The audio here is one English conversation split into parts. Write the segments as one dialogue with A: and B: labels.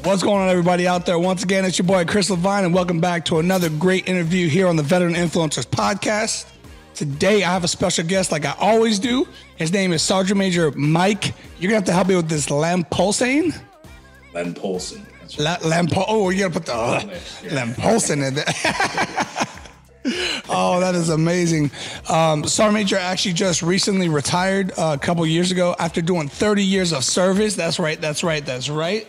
A: What's going on, everybody out there? Once again, it's your boy Chris Levine, and welcome back to another great interview here on the Veteran Influencers Podcast. Today, I have a special guest like I always do. His name is Sergeant Major Mike. You're going to have to help me with this Lampolsaen?
B: Lampolsaen.
A: Oh, you got to put the Lampolsaen in there. Oh, that is amazing. Sergeant Major actually just recently retired a couple years ago after doing 30 years of service. That's right.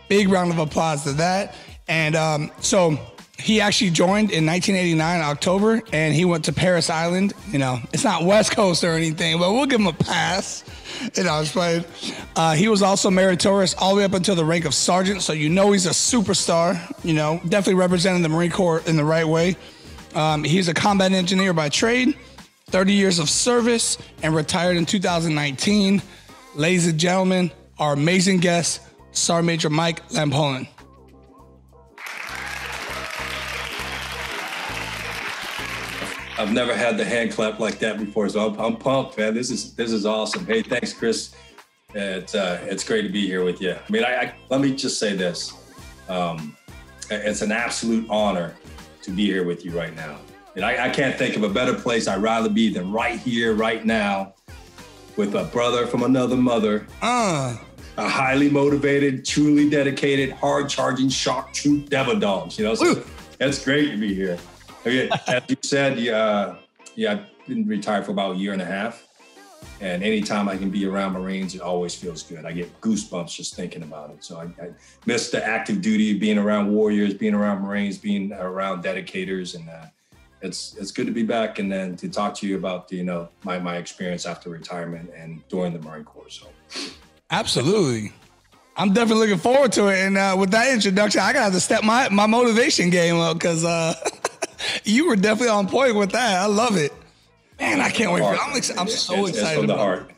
A: Big round of applause to that. And so he actually joined in 1989, October, and he went to Paris Island. You know, it's not West Coast or anything, but we'll give him a pass. You know, it's fine. He was also meritorious all the way up until the rank of sergeant, so you know he's a superstar. You know, definitely representing the Marine Corps in the right way. He's a combat engineer by trade, 30 years of service, and retired in 2019. Ladies and gentlemen, our amazing guest, Sergeant Major Mike Lampolsaen.
B: I've never had the hand clap like that before, so I'm pumped, man. This is awesome. Hey, thanks, Chris. It's great to be here with you. I mean, let me just say this. It's an absolute honor to be here with you right now. And I can't think of a better place I'd rather be than right here, right now, with a brother from another mother. A highly motivated, truly dedicated, hard-charging shock troop devil dogs. You know, so that's great to be here. Okay, as you said, I've been retired for about a year and a half. And anytime I can be around Marines, it always feels good. I get goosebumps just thinking about it. So I miss the active duty, being around warriors, being around Marines, being around dedicators. And it's good to be back and then to talk to you about, my experience after retirement and during the Marine Corps. So.
A: Absolutely. I'm definitely looking forward to it. And with that introduction, I gotta have to step my motivation game up because you were definitely on point with that. I love it. Man, I can't wait for it. I'm so excited. It's from the heart.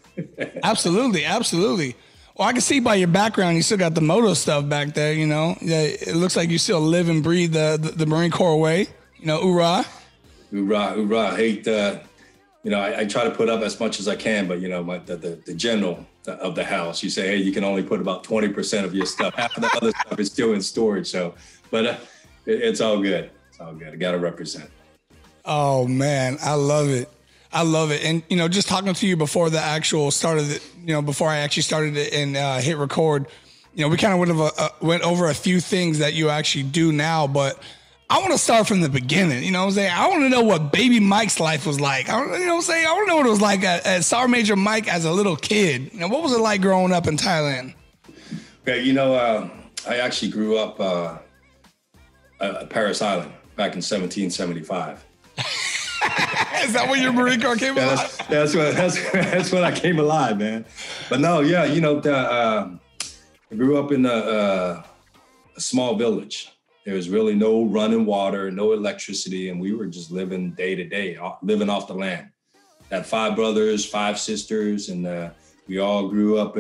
A: Absolutely. Well, I can see by your background, you still got the moto stuff back there, you know. Yeah, it looks like you still live and breathe the Marine Corps way. You know, hoorah.
B: Hoorah, hoorah. I hate, I try to put up as much as I can, but, the general of the house, you say, hey, you can only put about 20% of your stuff. Half of the other stuff is still in storage. So, but it's all good. It's all good. I got to represent.
A: Oh, man. I love it. And, just talking to you before the actual start of it, before I actually started it and hit record, we kind of went over a few things that you actually do now, but I want to start from the beginning. You know what I'm saying? I want to know what baby Mike's life was like. I want to know what it was like as Sergeant Major Mike as a little kid. What was it like growing up in Thailand?
B: Yeah, I actually grew up at Paris Island back in 1775.
A: Is that when your Marine Corps came alive?
B: That's when I came alive, man. But no, yeah, I grew up in a small village. There was really no running water, no electricity, and we were just living day to day, living off the land. Had 5 brothers, 5 sisters, and we all grew up,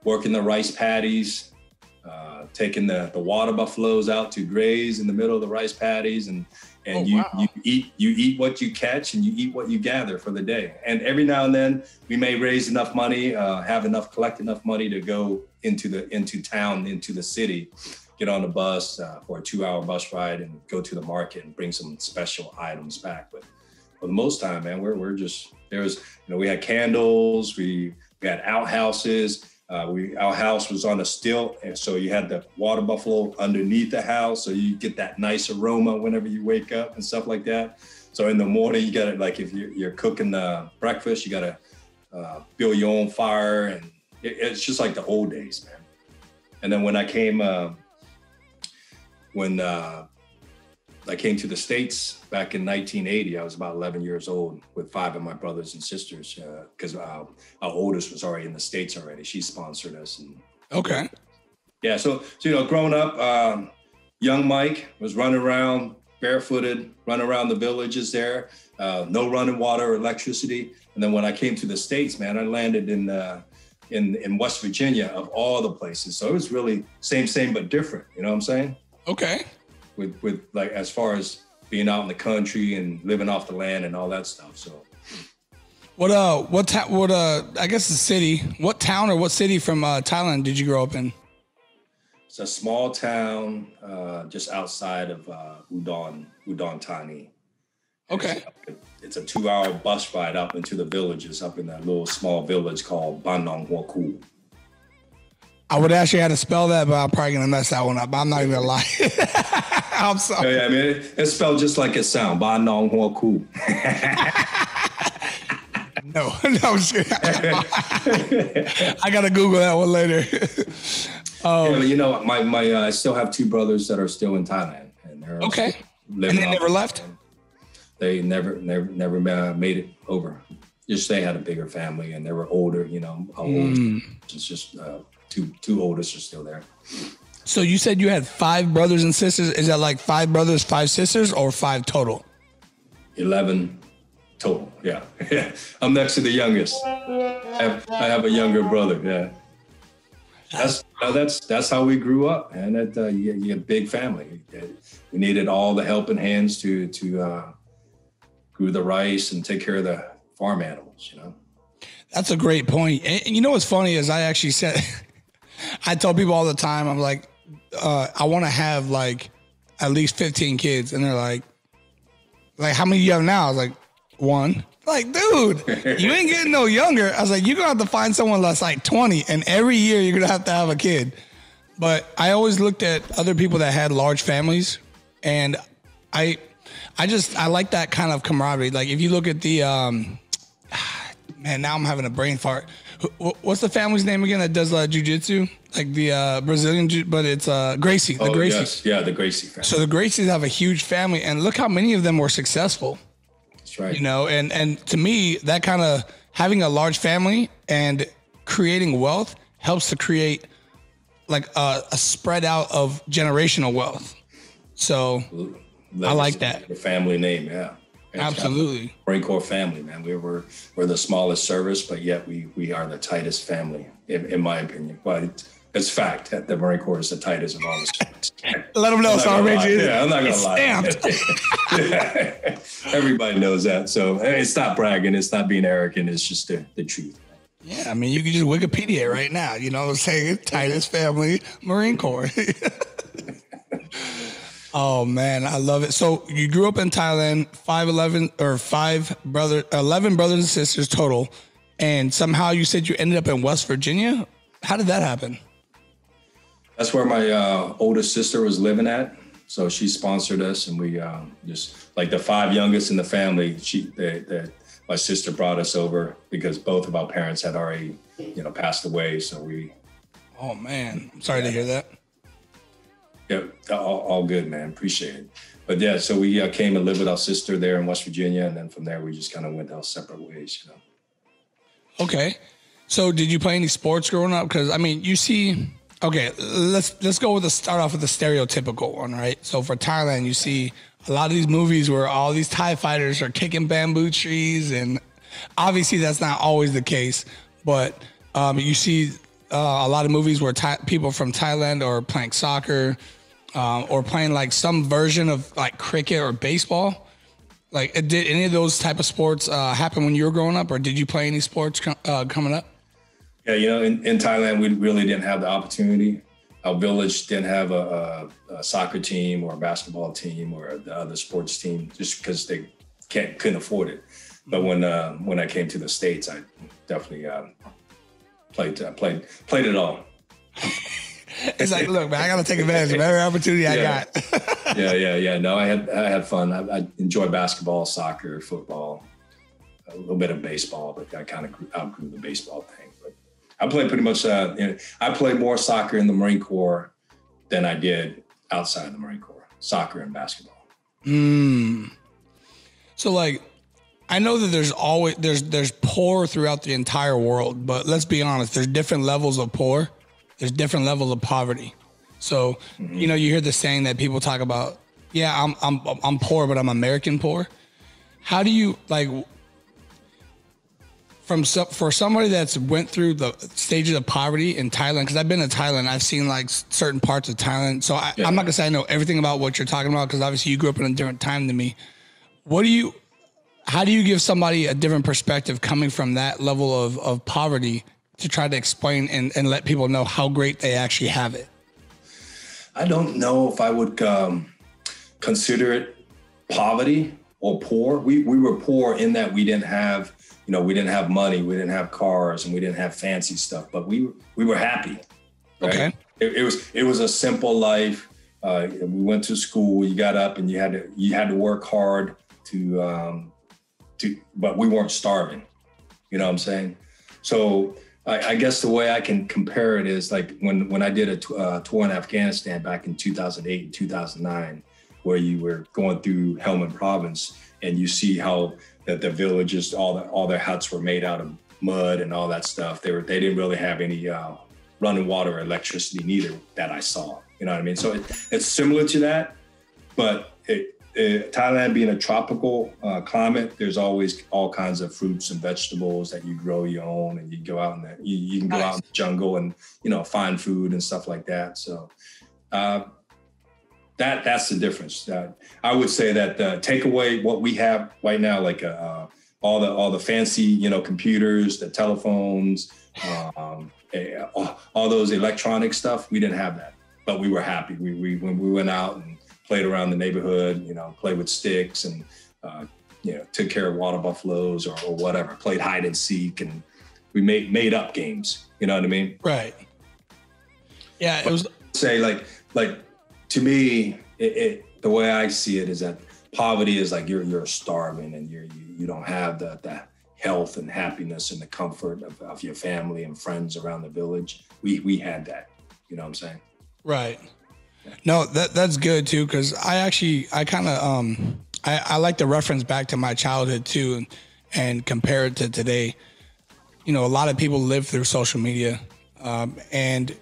B: working the rice paddies, taking the water buffaloes out to graze in the middle of the rice paddies, and you eat what you catch and you eat what you gather for the day. And every now and then we may raise enough money, collect enough money to go into the city, get on the bus for a 2-hour bus ride and go to the market and bring some special items back. But for the most time, man, we had candles, we had outhouses. Our house was on a stilt, and so you had the water buffalo underneath the house, so you get that nice aroma whenever you wake up and stuff like that. So in the morning, you gotta, like, if you're cooking breakfast, you gotta build your own fire, and it's just like the old days, man. And then when I came to the States back in 1980, I was about 11 years old with 5 of my brothers and sisters because our oldest was already in the States already. She sponsored us.
A: Okay.
B: Yeah, so growing up, young Mike was running around barefooted, running around the villages there, no running water or electricity. And then when I came to the States, man, I landed in West Virginia of all the places. So it was really same, but different. You know what I'm saying? Okay. With like, as far as being out in the country and living off the land and all that stuff. So
A: I guess the city, what town or what city from Thailand did you grow up in?
B: It's a small town just outside of Udon Thani.
A: Okay.
B: It's a 2-hour bus ride up into the villages, up in that little small village called Ban Nong Hua Ku.
A: I would ask you how to spell that, but I'm probably going to mess that one up. I'm not even going to lie. I'm sorry.
B: Yeah, I mean, it's spelled just like it sounds. Ban Nong Hua Ku.
A: No, I'm just kidding. I got to Google that one later.
B: I still have 2 brothers that are still in Thailand. And they're
A: okay. And they never left?
B: They never made it over. Just they had a bigger family and they were older, It's just two oldest are still there.
A: So you said you had 5 brothers and sisters. Is that like 5 brothers, 5 sisters, or 5 total?
B: 11 total. Yeah. I'm next to the youngest. I have a younger brother. Yeah. That's how we grew up, man. You get a big family. We needed all the helping hands to grew the rice and take care of the farm animals,
A: That's a great point. And you know what's funny is I actually said, I tell people all the time, I'm like, I want to have like at least 15 kids. And they're like, how many do you have now? I was like, 1. Like, dude, you ain't getting no younger. I was like, you're going to have to find someone that's like 20. And every year you're going to have a kid. But I always looked at other people that had large families. And I like that kind of camaraderie. Like if you look at the, man, now I'm having a brain fart. What's the family's name again that does jujitsu? Like the Brazilian, but it's Gracie. The Gracie.
B: Yes. Yeah, the Gracie family.
A: So the Gracies have a huge family, and look how many of them were successful.
B: That's right.
A: And to me, that kind of having a large family and creating wealth helps to create like a spread out of generational wealth. So I like that.
B: The family name, yeah.
A: Absolutely.
B: Marine Corps family, man. We're the smallest service, but yet we are the tightest family, in my opinion. But it's fact that the Marine Corps is the tightest of all the services.
A: Let them know, Sergeant Reggie.
B: Yeah, I'm not going to lie. Yeah. Everybody knows that. So it's not bragging. It's not being arrogant. It's just the truth.
A: Yeah, I mean, you can just Wikipedia it right now. You know what I'm saying? Tightest family, Marine Corps. Oh man, I love it. So you grew up in Thailand, 11 brothers and sisters total. And somehow you said you ended up in West Virginia. How did that happen?
B: That's where my oldest sister was living at. So she sponsored us, and we just like the 5 youngest in the family. My sister brought us over because both of our parents had already, passed away. So we.
A: Oh man, I'm sorry to hear that.
B: Yeah, all good, man. Appreciate it. But yeah, so we came and lived with our sister there in West Virginia, and then from there we just kind of went our separate ways,
A: Okay, so did you play any sports growing up? Because I mean, you see, okay, let's go with start off with the stereotypical one, right? So for Thailand, you see a lot of these movies where all these Thai fighters are kicking bamboo trees, and obviously that's not always the case, but you see a lot of movies where people from Thailand are playing soccer. Or playing like some version of like cricket or baseball. Like, did any of those type of sports happen when you were growing up, or did you play any sports coming up?
B: Yeah, in Thailand, we really didn't have the opportunity. Our village didn't have a soccer team or a basketball team or the other sports team just because they couldn't afford it. But when I came to the States, I definitely played it all.
A: It's like, look, man, I got to take advantage of every opportunity I got.
B: Yeah. No, I had fun. I enjoy basketball, soccer, football, a little bit of baseball, but I kind of outgrew the baseball thing. But I played pretty much, I played more soccer in the Marine Corps than I did outside the Marine Corps, soccer and basketball.
A: So like, I know that there's poor throughout the entire world, but let's be honest, there's different levels of poor. There's different levels of poverty. So, you hear the saying that people talk about, yeah, I'm poor, but I'm American poor. How do you for somebody that's went through the stages of poverty in Thailand, because I've been to Thailand, I've seen like certain parts of Thailand. So I'm not gonna say I know everything about what you're talking about, because obviously you grew up in a different time than me. How do you give somebody a different perspective coming from that level of poverty to try to explain and let people know how great they actually have it?
B: I don't know if I would consider it poverty or poor. We were poor in that we didn't have, we didn't have money, we didn't have cars, and we didn't have fancy stuff, but we were happy. Right? Okay. It was a simple life. We went to school. You got up and you had to work hard but we weren't starving. You know what I'm saying? So I guess the way I can compare it is like when I did a tour in Afghanistan back in 2008 and 2009, where you were going through Helmand Province, and you see how that the villages, all their huts were made out of mud and all that stuff. They didn't really have any running water or electricity neither that I saw. You know what I mean? So it's similar to that, but Thailand being a tropical climate, there's always all kinds of fruits and vegetables that you grow your own, and you go out and you can go out in the jungle and find food and stuff like that. So that's the difference. I would say that take away what we have right now, like all the fancy computers, the telephones, all those electronic stuff. We didn't have that, but we were happy. When we went out and played around the neighborhood, played with sticks and, took care of water buffaloes or whatever, played hide and seek, and we made up games. You know what I mean? Right. Yeah. It was say like to me, the way I see it is that poverty is like you're starving and you don't have the health and happiness and the comfort of your family and friends around the village. We had that, you know what I'm saying? Right. No, that's good too, because I kind of I like to reference back to my childhood too, and compare it to today. A lot of people live through social media, and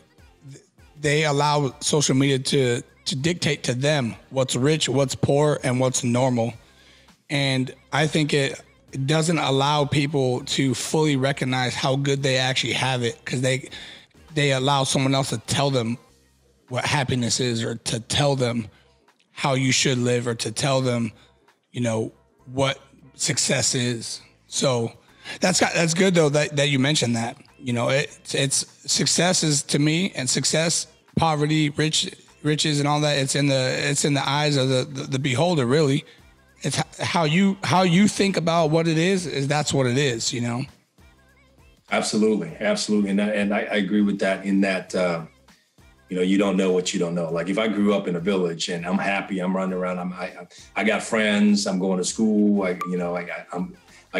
B: they allow social media to dictate to them what's rich, what's poor, and what's normal. And I think it doesn't allow people to fully recognize how good they actually have it, because they allow someone else to tell them what happiness is, or to tell them how you should live, or to tell them, what success is. So that's good though that you mentioned that. It's success is to me, and success, poverty, riches, and all that. It's in the eyes of the beholder. Really, it's how you think about what it is that's what it is. Absolutely, and I agree with that. In that. You don't know what you don't know. Like if I grew up in a village and I'm happy, I'm running around, I got friends, I'm going to school, I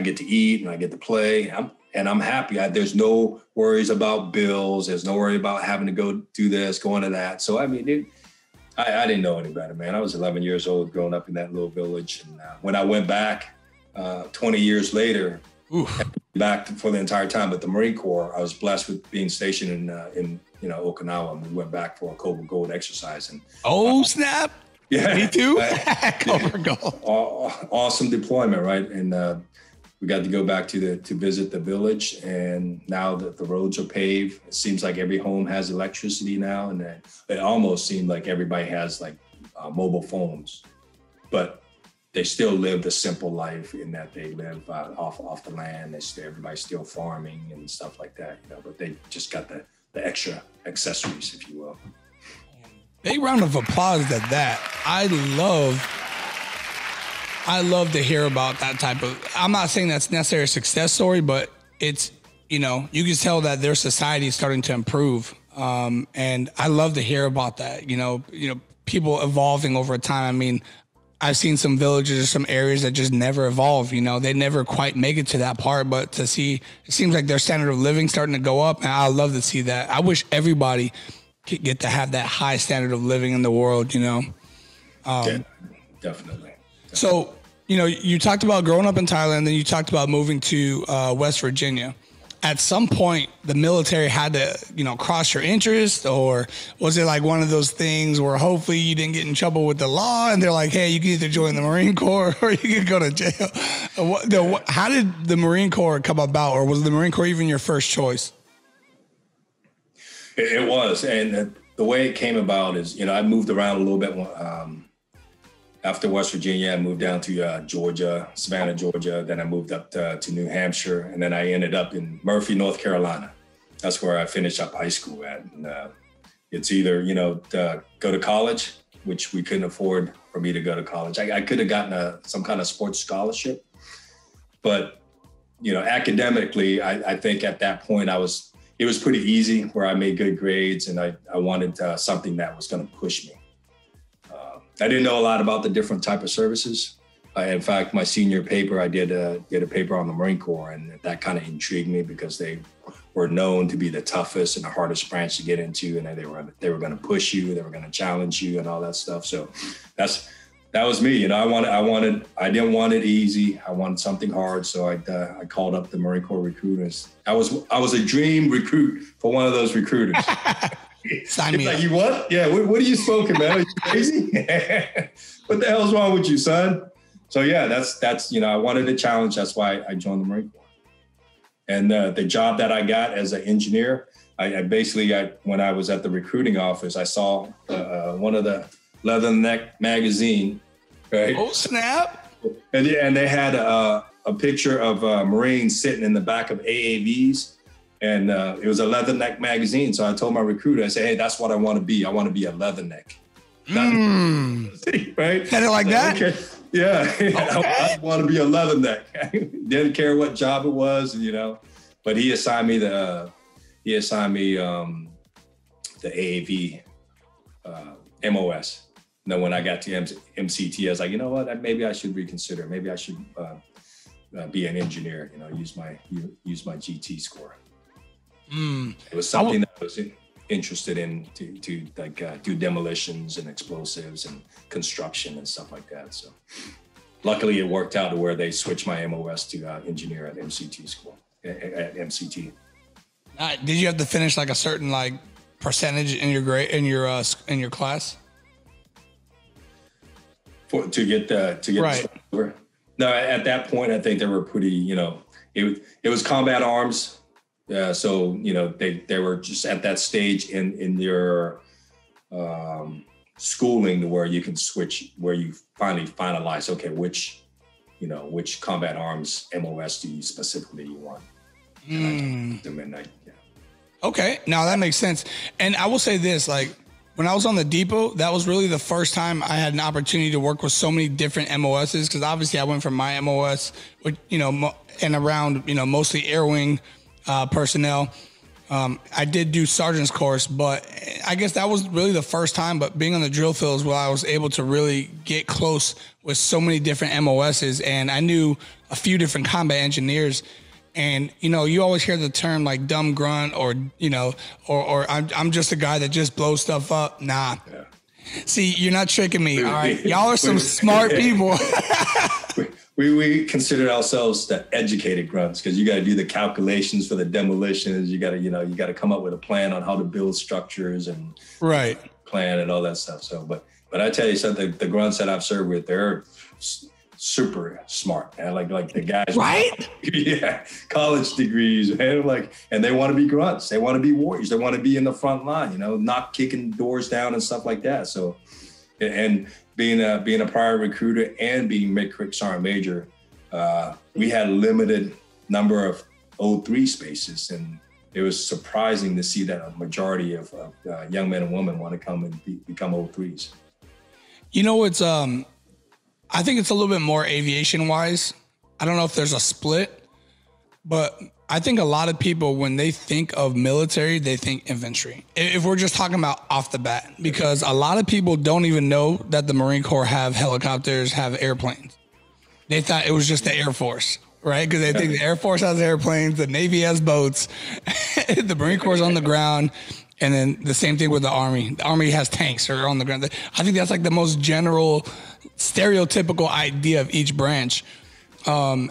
B: get to eat and I get to play, I'm happy. There's no worries about bills. There's no worry about having to go do this, going to that. So I didn't know any better, man. I was 11 years old growing up in that little village, and when I went back 20 years later, back for the entire time with the Marine Corps, I was blessed with being stationed in Okinawa, and we went back for a Cobra Gold exercise. And snap! Yeah, me too. Cobra Gold. Awesome deployment, right? And we got to go back to visit the village, and now that the roads are paved, it seems like every home has electricity now, and it almost seemed like everybody has like mobile phones, but they still live the simple life in that they live off the land. Everybody's still farming and stuff like that, but they just got the extra accessories, if you will. Big round of applause at that. I love to hear about that type of, I'm not saying that's necessarily a success story, but it's, you can tell that their society is starting to improve. And I love to hear about that, people evolving over time. I've seen some villages or some areas that just never evolve, they never quite make it to that part, but to see, it seems like their standard of living starting to go up. And I love to see that. I wish everybody could get to have that high standard of living in the world, Yeah, definitely. So, you talked about growing up in Thailand, then you talked about moving to West Virginia. At some point, the military had to, cross your interest, or was it like one of those things where hopefully you didn't get in trouble with the law and they're like, hey, you can either join the Marine Corps or you can go to jail? How did the Marine Corps come about, or was the Marine Corps even your first choice? It was. And the way it came about is, I moved around a little bit. After West Virginia, I moved down to Georgia, Savannah, Georgia. Then I moved up to New Hampshire, and then I ended up in Murphy, North Carolina. That's where I finished up high school at. And, It's either, to go to college, which we couldn't afford for me to go to college. I could have gotten some kind of sports scholarship, but, academically, I think at that point it was pretty easy where I made good grades, and I wanted something that was going to push me. I didn't know a lot about the different type of services. In fact, my senior paper, I did a paper on the Marine Corps, and that kind of intrigued me because they were known to be the toughest and the hardest branch to get into, and they were going to push you, they were going to challenge you, and all that stuff. So that was me. I didn't want it easy. I wanted something hard, so I called up the Marine Corps recruiters. I was a dream recruit for one of those recruiters.
A: Sign me up.
B: You what? Yeah. What are you smoking, man? Are you crazy? What the hell's wrong with you, son? So yeah, that's I wanted a challenge. That's why I joined the Marine Corps. And the job that I got as an engineer, I basically when I was at the recruiting office, I saw one of the Leatherneck magazine, right?
A: Oh snap!
B: And they had a picture of Marines sitting in the back of AAVs. And it was a Leatherneck magazine. So I told my recruiter, I said, hey, that's what I want to be. I want to be a Leatherneck. Right?
A: Said it like that?
B: Okay. Yeah.
A: Okay.
B: I want to be a Leatherneck. Didn't care what job it was, but he assigned me the AAV MOS. And then when I got to MCT, I was like, you know what? Maybe I should reconsider. Maybe I should be an engineer, use my GT score. It was something that I was interested in to do demolitions and explosives and construction and stuff like that. So luckily it worked out to where they switched my MOS to engineer at MCT school, at MCT.
A: Did you have to finish like a certain percentage in your grade in your class?
B: To get
A: right.
B: No, at that point I think they were pretty, it was combat arms. So, they were just at that stage in your schooling to where you can switch, where you finally finalize, okay, which combat arms MOS do you specifically want?
A: Okay, now that makes sense. And I will say this, when I was on the depot, that was really the first time I had an opportunity to work with so many different MOSs, because obviously I went from my MOS, with, and around, mostly air wing personnel. I did do sergeant's course, but I guess that was really the first time. But being on the drill fields where I was able to really get close with so many different MOSs, and I knew a few different combat engineers. And you always hear the term dumb grunt, or or I'm just a guy that just blows stuff up. Nah. Yeah. See, you're not tricking me. All right, y'all are some smart people.
B: We consider ourselves the educated grunts, because you got to do the calculations for the demolitions. You got to come up with a plan on how to build structures and
A: right
B: plan and all that stuff. So, but I tell you something, the grunts that I've served with, they're super smart, man. Like the guys,
A: right?
B: Yeah, college degrees, man. And they want to be grunts. They want to be warriors. They want to be in the front line, not kicking doors down and stuff like that. So, and being a prior recruiter and being mid-crit sergeant major, we had a limited number of O3 spaces, and it was surprising to see that a majority of young men and women want to come and become O3s.
A: I think it's a little bit more aviation wise. I don't know if there's a split, but I think a lot of people, when they think of military, they think infantry. If we're just talking about off the bat, because a lot of people don't even know that the Marine Corps have helicopters, have airplanes. They thought it was just the Air Force, right? Because they think the Air Force has airplanes, the Navy has boats, the Marine Corps is on the ground. And then the same thing with the Army. The Army has tanks or on the ground. I think that's the most general, stereotypical idea of each branch. And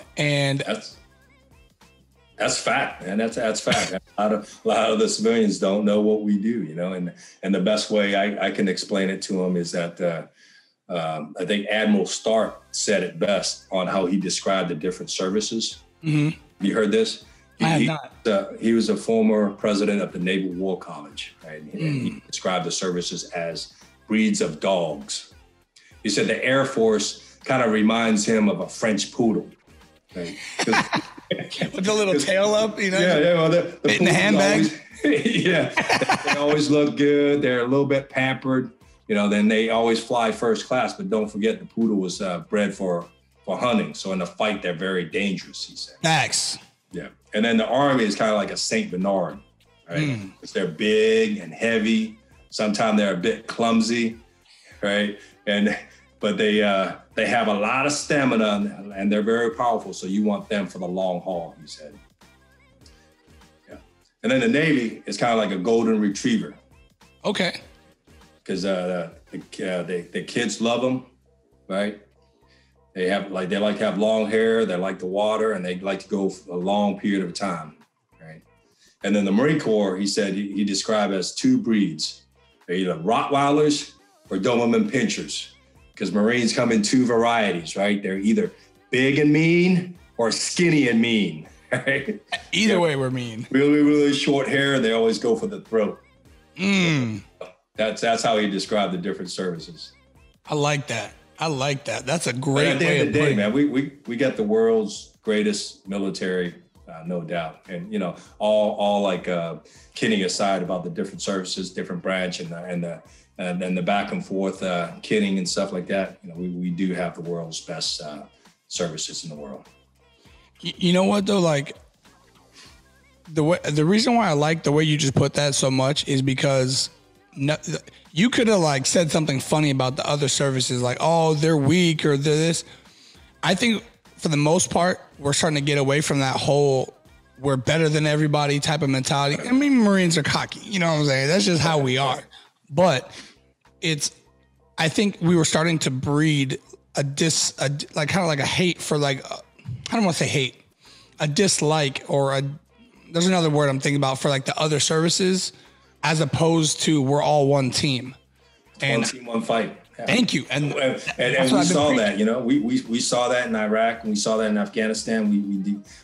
A: that's fact, man. That's fact. A lot of the civilians don't know what we do, and the best way I can explain it to them is that I think Admiral Stark said it best on how he described the different services. Mm-hmm. You heard this? I have not.
B: He was a former president of the Naval War College, right? And he described the services as breeds of dogs. He said the Air Force kind of reminds him of a French poodle. Right?
A: With the little tail up,
B: Yeah. Well, the
A: in the handbag.
B: Yeah, they always look good. They're a little bit pampered. Then they always fly first class. But don't forget, the poodle was bred for hunting. So in a fight, they're very dangerous, he said.
A: Facts.
B: Yeah. And then the Army is kind of like a Saint Bernard, right? Because they're big and heavy. Sometimes they're a bit clumsy, right? But they have a lot of stamina and they're very powerful. So you want them for the long haul, he said. Yeah. And then the Navy is kind of like a golden retriever.
A: Okay.
B: Because the kids love them, right? They like to have long hair. They like the water, and they like to go for a long period of time, right? And then the Marine Corps, he said, he described as two breeds. They're either Rottweilers or Doberman Pinschers, because Marines come in two varieties, right? They're either big and mean or skinny and mean, right?
A: Either way, we're mean.
B: Really, really short hair, and they always go for the throat. That's how he described the different services.
A: I like that. That's a great way
B: of the day, man. We got the world's greatest military, no doubt. And all like kidding aside about the different services, different branch, and the back and forth kidding and stuff like that. We do have the world's best services in the world.
A: You know what though? Like the reason why I like the way you just put that so much is because you could have like said something funny about the other services, like, oh, they're weak or they're this. I think for the most part, we're starting to get away from that whole we're better than everybody type of mentality. I mean, Marines are cocky, you know what I'm saying? That's just how we are. But I think we were starting to breed like kind of like a hate for like, I don't want to say hate, a dislike or there's another word I'm thinking about for like the other services, as opposed to we're all one team.
B: One team, one fight. Yeah.
A: Thank you. And
B: we saw that, we saw that in Iraq and we saw that in Afghanistan.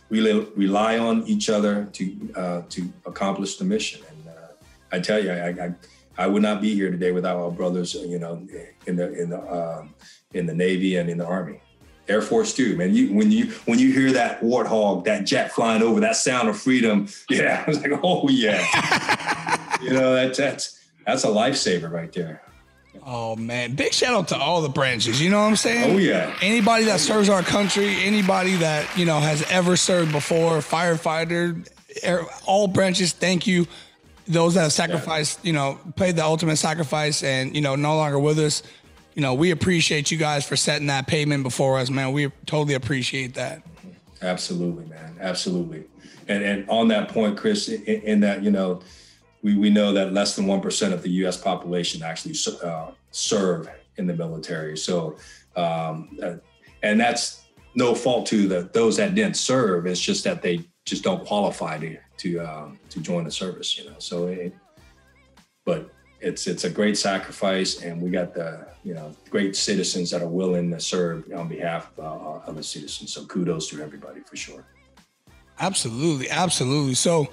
B: We rely on each other to accomplish the mission. And I tell you, I would not be here today without our brothers, in the Navy and in the Army. Air Force too, man. When you hear that warthog, that jet flying over, that sound of freedom, yeah, I was like, oh yeah. That's a lifesaver right there.
A: Oh man, big shout out to all the branches. You know what I'm saying?
B: Oh yeah.
A: Anybody that serves our country, anybody that has ever served before, firefighter, all branches. Thank you. Those that have sacrificed, paid the ultimate sacrifice, and no longer with us. We appreciate you guys for setting that pavement before us, man. We totally appreciate that.
B: Absolutely, man. Absolutely. And on that point, Chris, in that, we know that less than 1% of the U.S. population actually serve in the military. So, and that's no fault to those that didn't serve. It's just that they just don't qualify to join the service, So, but it's a great sacrifice, and we got the great citizens that are willing to serve on behalf of other citizens. So kudos to everybody for sure.
A: Absolutely, absolutely. So,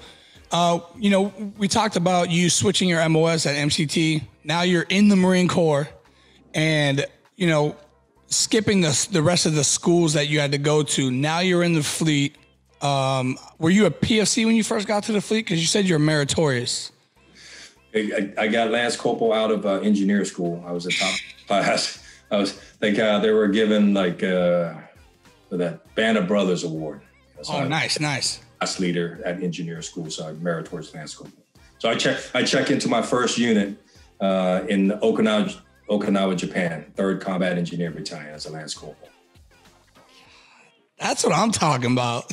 A: we talked about you switching your MOS at MCT. Now you're in the Marine Corps, and skipping the rest of the schools that you had to go to. Now you're in the fleet. Were you a PFC when you first got to the fleet? Because you said you're meritorious.
B: I got Lance Corporal out of engineer school. I was a top class. They were given like that Band of Brothers Award. So
A: nice.
B: Class leader at engineer school, so I'm meritorious Lance Corporal. So I check into my first unit in Okinawa, Japan, 3rd Combat Engineer Battalion as a Lance Corporal.
A: That's what I'm talking about.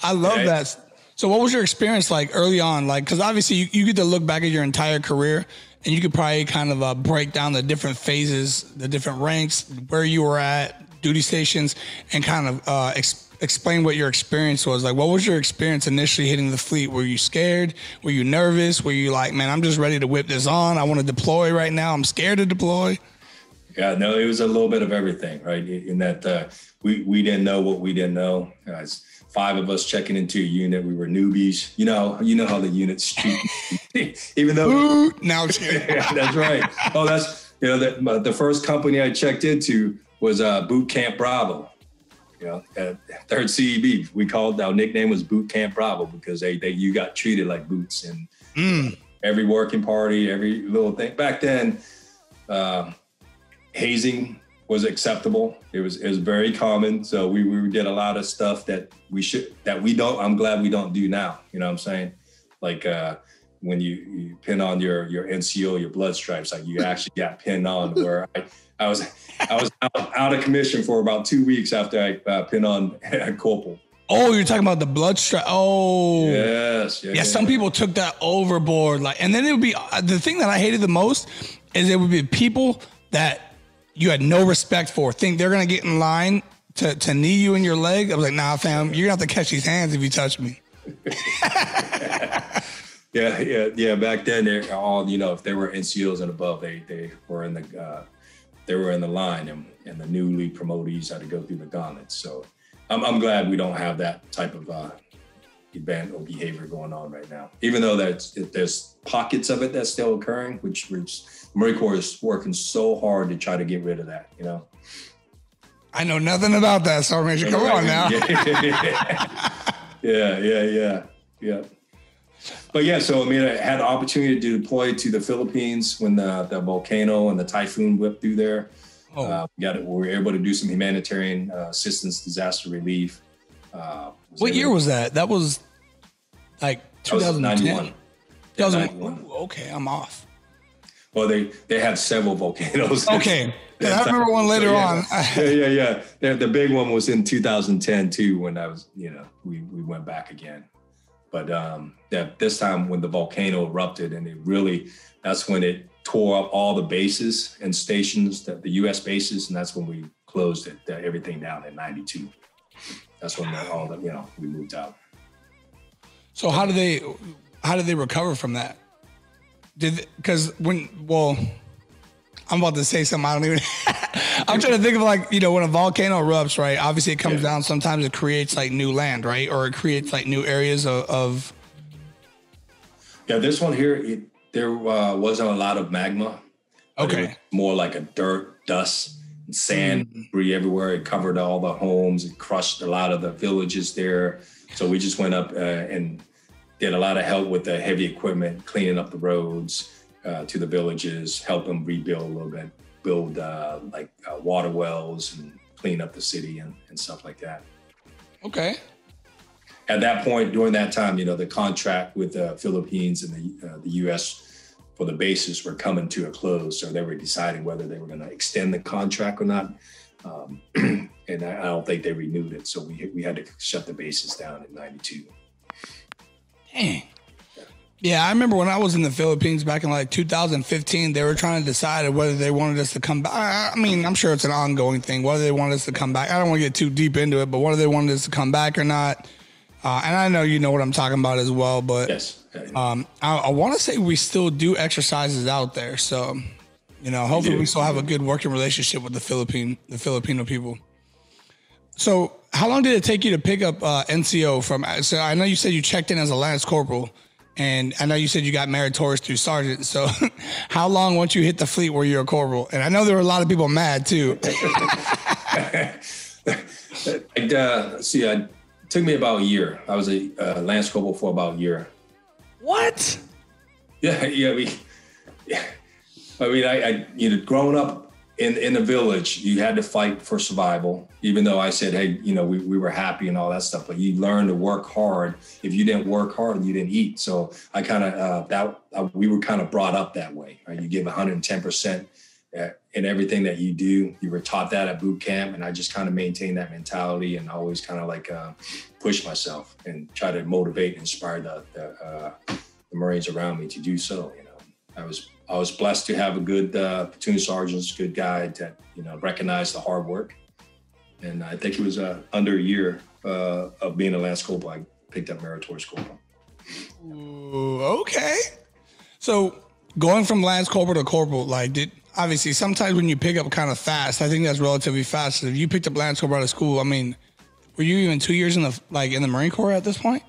A: I love that. So what was your experience like early on? Like, because obviously you get to look back at your entire career, and you could probably kind of break down the different phases, the different ranks, where you were at, duty stations, and kind of explain what your experience was. Like, what was your experience initially hitting the fleet? Were you scared? Were you nervous? Were you like, man, I'm just ready to whip this on. I want to deploy right now. I'm scared to deploy.
B: Yeah, no, it was a little bit of everything, right? In that we didn't know what we didn't know. It's 5 of us checking into a unit. We were newbies. You know how the units treat. Even though
A: now it's
B: yeah, that's right. Oh, that's the first company I checked into was Boot Camp Bravo. third CEB. We called, our nickname was Boot Camp Bravo because you got treated like boots, and every working party, every little thing. Back then, hazing was acceptable. It was very common. So we did a lot of stuff that I'm glad we don't do now. You know what I'm saying? Like when you pin on your NCO, your blood stripes, like you actually got pinned on, where I was out of commission for about 2 weeks after I pinned on a corporal.
A: Oh, you're talking about the blood stripe. Oh,
B: yes.
A: Yeah, some people took that overboard. And then it would be, the thing that I hated the most is it would be people that you had no respect for, think they're going to get in line to knee you in your leg. I was like, nah, fam, you're going to have to catch these hands if you touch me.
B: Yeah. Back then, they're all, if they were NCOs and above, they were in the line, and the newly promotees had to go through the gauntlet. So I'm glad we don't have that type of event or behavior going on right now. Even though there's pockets of it that's still occurring, which Marine Corps is working so hard to try to get rid of that.
A: I know nothing about that, Sergeant. Come on now.
B: Yeah. But yeah, so I had the opportunity to deploy to the Philippines when the volcano and the typhoon whipped through there. We were able to do some humanitarian assistance, disaster relief.
A: What year was that? That was like 2010.
B: 91.
A: Okay, I'm off.
B: Well, they had several volcanoes.
A: Okay, I remember one later on.
B: Yeah. The big one was in 2010 too, when I was, we went back again. But this time when the volcano erupted, and that's when it tore up all the bases and stations, the U.S. bases, and that's when we closed everything down in 92. That's when we moved out. So
A: how did they recover from that? I'm about to say something I don't even. I'm trying to think of when a volcano erupts, right? Obviously, it comes down. Sometimes it creates new land, right? Or it creates new areas of.
B: Yeah, this one here, there wasn't a lot of magma.
A: Okay.
B: It was more like a dirt, dust, and sand debris everywhere. It covered all the homes. It crushed a lot of the villages there. So we just went up and did a lot of help with the heavy equipment, cleaning up the roads to the villages, help them rebuild a little bit, build water wells and clean up the city and stuff like that.
A: Okay.
B: At that point, during that time, the contract with the Philippines and the U.S. for the bases were coming to a close. So they were deciding whether they were going to extend the contract or not. And I don't think they renewed it. So we had to shut the bases down in 92.
A: Dang. Yeah, I remember when I was in the Philippines back in 2015, they were trying to decide whether they wanted us to come back. I'm sure it's an ongoing thing, whether they wanted us to come back. I don't want to get too deep into it, but whether they wanted us to come back or not. And I know you know what I'm talking about as well, but
B: yes.
A: I want to say we still do exercises out there. So, hopefully we still have a good working relationship with the Filipino people. So how long did it take you to pick up NCO from? So I know you said you checked in as a Lance Corporal. And I know you said you got meritorious through sergeant. So how long once you hit the fleet were you a corporal? And I know there were a lot of people mad too.
B: It took me about a year. I was a Lance Corporal for about a year.
A: What?
B: Yeah. I growing up in the village, you had to fight for survival. Even though I said, hey, we were happy and all that stuff, but you learn to work hard. If you didn't work hard, you didn't eat. So I kind of we were kind of brought up that way. Right? You give 110% in everything that you do. You were taught that at boot camp, and I just kind of maintained that mentality and always kind of push myself and try to motivate and inspire the Marines around me to do so. I was blessed to have a good platoon sergeant, good guy that recognized the hard work. And I think it was under a year of being a Lance Corporal, I picked up meritorious corporal.
A: Ooh, okay. So going from Lance Corporal to corporal, obviously sometimes when you pick up kind of fast, I think that's relatively fast. If you picked up Lance Corporal out of school, were you even 2 years in the Marine Corps at this point?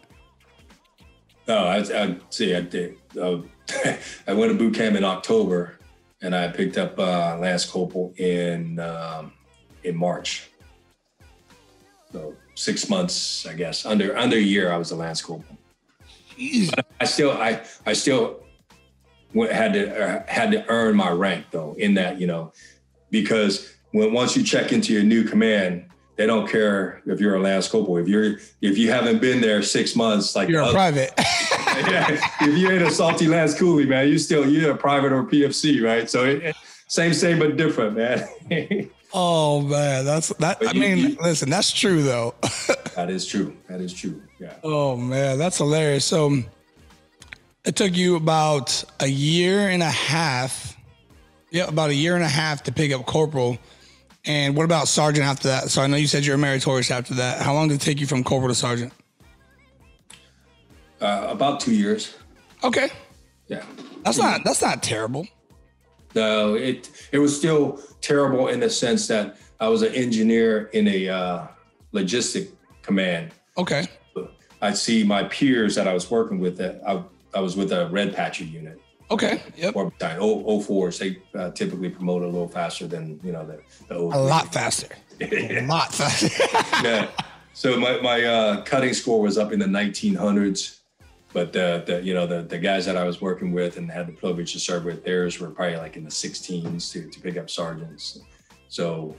B: No, I did. I went to boot camp in October, and I picked up Lance Corporal in March. So 6 months, I guess, under a year, I was a lance corporal. But I still had to earn my rank though, in that, because once you check into your new command, they don't care if you're a lance corporal. If you haven't been there 6 months, like
A: you're a private.
B: Yeah, if you ain't a salty lance coolie, man, you're a private or PFC, right? So same but different, man.
A: Oh man, listen, that's true though.
B: That is true. Yeah.
A: Oh man, that's hilarious. So it took you about a year and a half. Yeah, about a year and a half to pick up corporal. And what about sergeant after that? So I know you said you're meritorious after that. How long did it take you from corporal to sergeant?
B: About 2 years.
A: Okay.
B: Yeah.
A: That's not terrible.
B: No, it was still terrible in the sense that I was an engineer in a logistic command.
A: Okay.
B: I'd see my peers that I was working with. I was with a red patcher unit.
A: Okay. Yep.
B: Or 04s, they typically promote a little faster than the
A: a lot faster. A lot faster.
B: Yeah. So my cutting score was up in the 1900s, but the guys that I was working with and had the privilege to serve with, theirs were probably like in the 16s to pick up sergeants. So,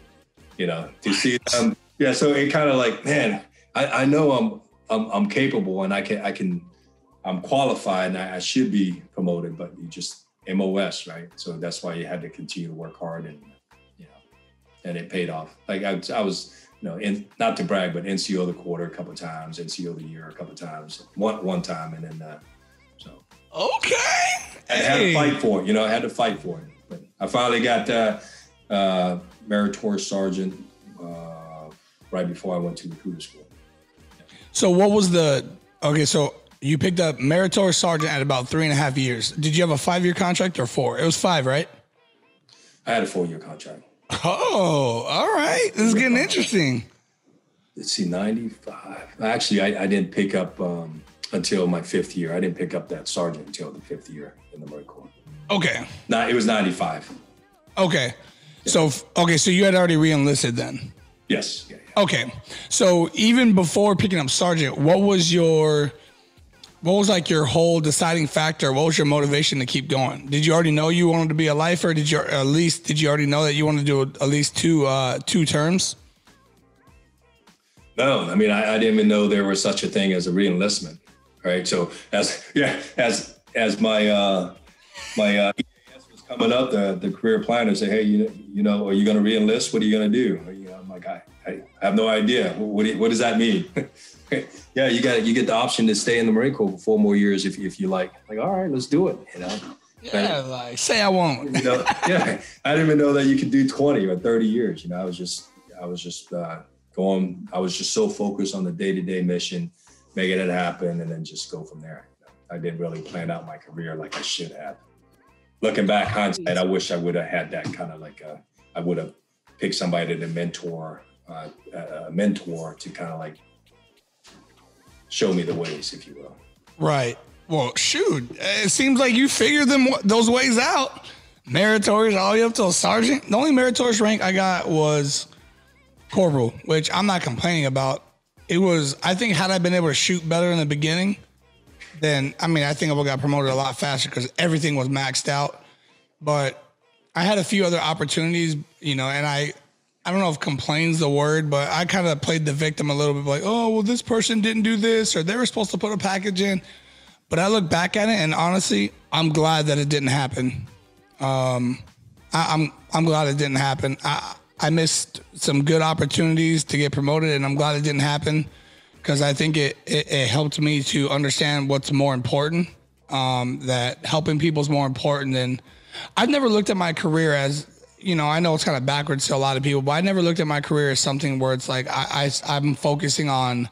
B: to see them, yeah. So it kind of like, man, I know I'm capable and I'm qualified and I should be promoted, but you just MOS, right? So that's why you had to continue to work hard and it paid off. Like I was, not to brag, but NCO of the quarter a couple of times, NCO of the year a couple of times, one time, and then so.
A: Okay.
B: I had to fight for it, I had to fight for it. But I finally got meritorious sergeant right before I went to recruiter school.
A: So what was so you picked up meritorious sergeant at about 3.5 years. Did you have a 5-year contract or 4? It was 5, right?
B: I had a 4-year contract.
A: Oh, all right. This is getting interesting.
B: Let's see, 95. Actually, I didn't pick up until my 5th year. I didn't pick up that sergeant until the 5th year in the Marine Corps.
A: Okay.
B: It was 95.
A: Okay. Yeah. So you had already re-enlisted then?
B: Yes. Yeah.
A: Okay. So even before picking up sergeant, what was like your whole deciding factor? What was your motivation to keep going? Did you already know you wanted to be a lifer? Did you already know that you wanted to do at least two terms?
B: No, I mean, I didn't even know there was such a thing as a re-enlistment, right? So as my EAS was coming up, the career planner said, hey, are you going to re-enlist? What are you going to do? I'm like, I have no idea. What does that mean? Yeah, you get the option to stay in the Marine Corps for 4 more years if you like. Like, all right, let's do it.
A: Yeah, like say I won't.
B: Yeah, I didn't even know that you could do 20 or 30 years. I was just going. I was just so focused on the day-to-day mission, making it happen, and then just go from there. I didn't really plan out my career like I should have. Looking back, hindsight, I wish I would have had that kind of like I would have picked somebody to mentor, a mentor to kind of like show me the ways, if you will.
A: Right. Well, shoot, it seems like you figured those ways out. Meritorious all the way up to a sergeant. The only meritorious rank I got was corporal, which I'm not complaining about. I think had I been able to shoot better in the beginning, then, I think I would have got promoted a lot faster because everything was maxed out. But I had a few other opportunities, and I don't know if complain's the word, but I kind of played the victim a little bit, like, oh, well, this person didn't do this, or they were supposed to put a package in. But I look back at it, and honestly, I'm glad that it didn't happen. I'm glad it didn't happen. I missed some good opportunities to get promoted, and I'm glad it didn't happen because I think it helped me to understand what's more important. That helping people is more important than. I've never looked at my career as. I know it's kind of backwards to a lot of people, but I never looked at my career as something where it's like I'm focusing on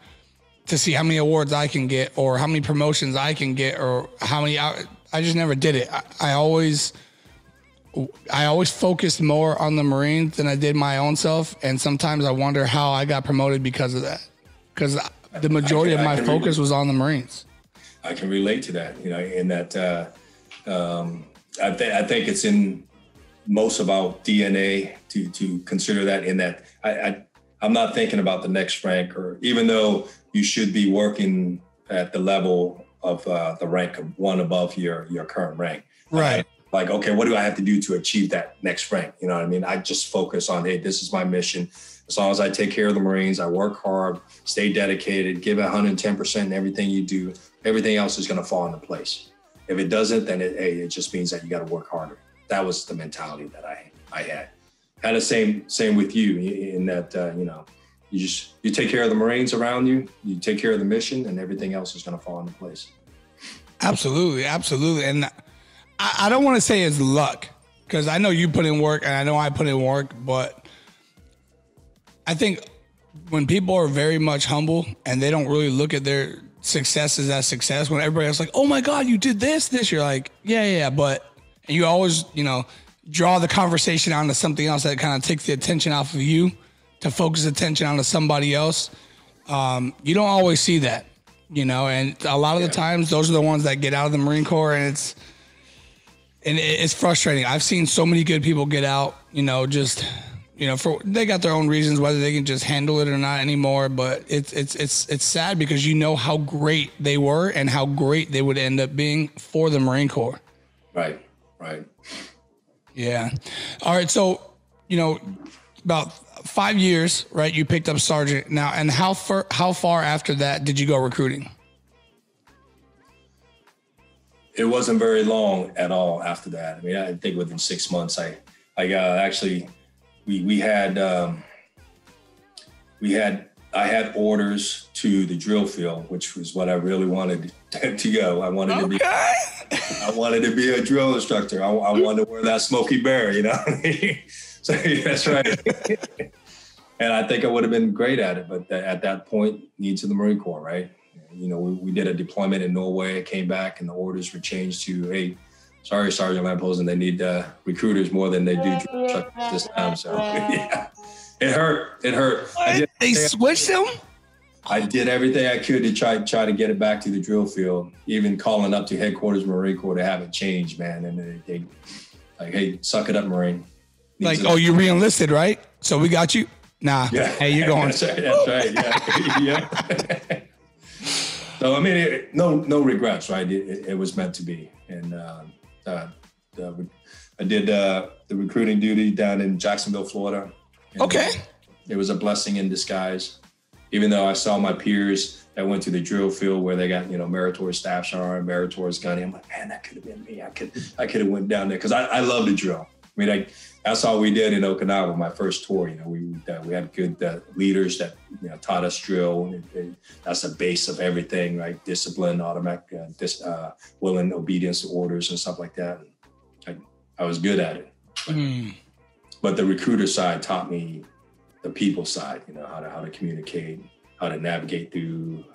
A: to see how many awards I can get or how many promotions I can get or how many. I just never did it. I always focused more on the Marines than I did my own self, and sometimes I wonder how I got promoted because of that. Because the majority of my focus was on the Marines.
B: I can relate to that. In that I think it's in most of our DNA to consider that. In that, I I'm not thinking about the next rank, or even though you should be working at the level of the rank of one above your current rank.
A: Right.
B: Like, okay, what do I have to do to achieve that next rank? You know what I mean? I just focus on, hey, this is my mission. As long as I take care of the Marines, I work hard, stay dedicated, give 110% in everything you do, everything else is going to fall into place. If it doesn't, then it just means that you got to work harder. That was the mentality that I had. Had the same with you in that, you take care of the Marines around you, you take care of the mission, and everything else is going to fall into place.
A: Absolutely. Absolutely. And I don't want to say it's luck, because I know you put in work and I know I put in work, but I think when people are very much humble and they don't really look at their successes as success, when everybody else is like, oh my God, you did this, you're like, yeah. But and you always, draw the conversation onto something else that kind of takes the attention off of you to focus attention onto somebody else. You don't always see that, and a lot of the times those are the ones that get out of the Marine Corps, and it's frustrating. I've seen so many good people get out, they got their own reasons, whether they can just handle it or not anymore. But it's sad, because how great they were and how great they would end up being for the Marine Corps. Right. Yeah. All right. So, about 5 years, right? You picked up sergeant now, and how far after that did you go recruiting?
B: It wasn't very long at all after that. I mean, I think within 6 months, I actually, I had orders to the drill field, which was what I really wanted to go. I wanted to be a drill instructor. I wanted to wear that Smoky Bear, So that's right. And I think I would have been great at it, but at that point, needs of the Marine Corps, right? We did a deployment in Norway. I came back and the orders were changed to, hey, sorry, Sergeant Lampolsen, they need recruiters more than they do drill instructors this time. So yeah, it hurt.
A: They switched them?
B: I did everything I could to try to get it back to the drill field, even calling up to headquarters Marine Corps to have it changed, man. And they like, hey, suck it up, Marine.
A: You re-enlisted, right? So we got you? Nah.
B: Yeah.
A: Hey, you're going.
B: That's right. Yeah. So, I mean, no regrets, right? It was meant to be. And I did the recruiting duty down in Jacksonville, Florida.
A: Okay.
B: It was a blessing in disguise. Even though I saw my peers that went to the drill field where they got, meritorious staff sergeant, meritorious gunny. I'm like, man, that could have been me. I could have went down there, because I love the drill. I mean, that's all we did in Okinawa, my first tour. We had good leaders that taught us drill. That's the base of everything, right? Discipline, automatic, will and obedience to orders and stuff like that. I was good at it. But the recruiter side taught me the people side, how to communicate, how to navigate through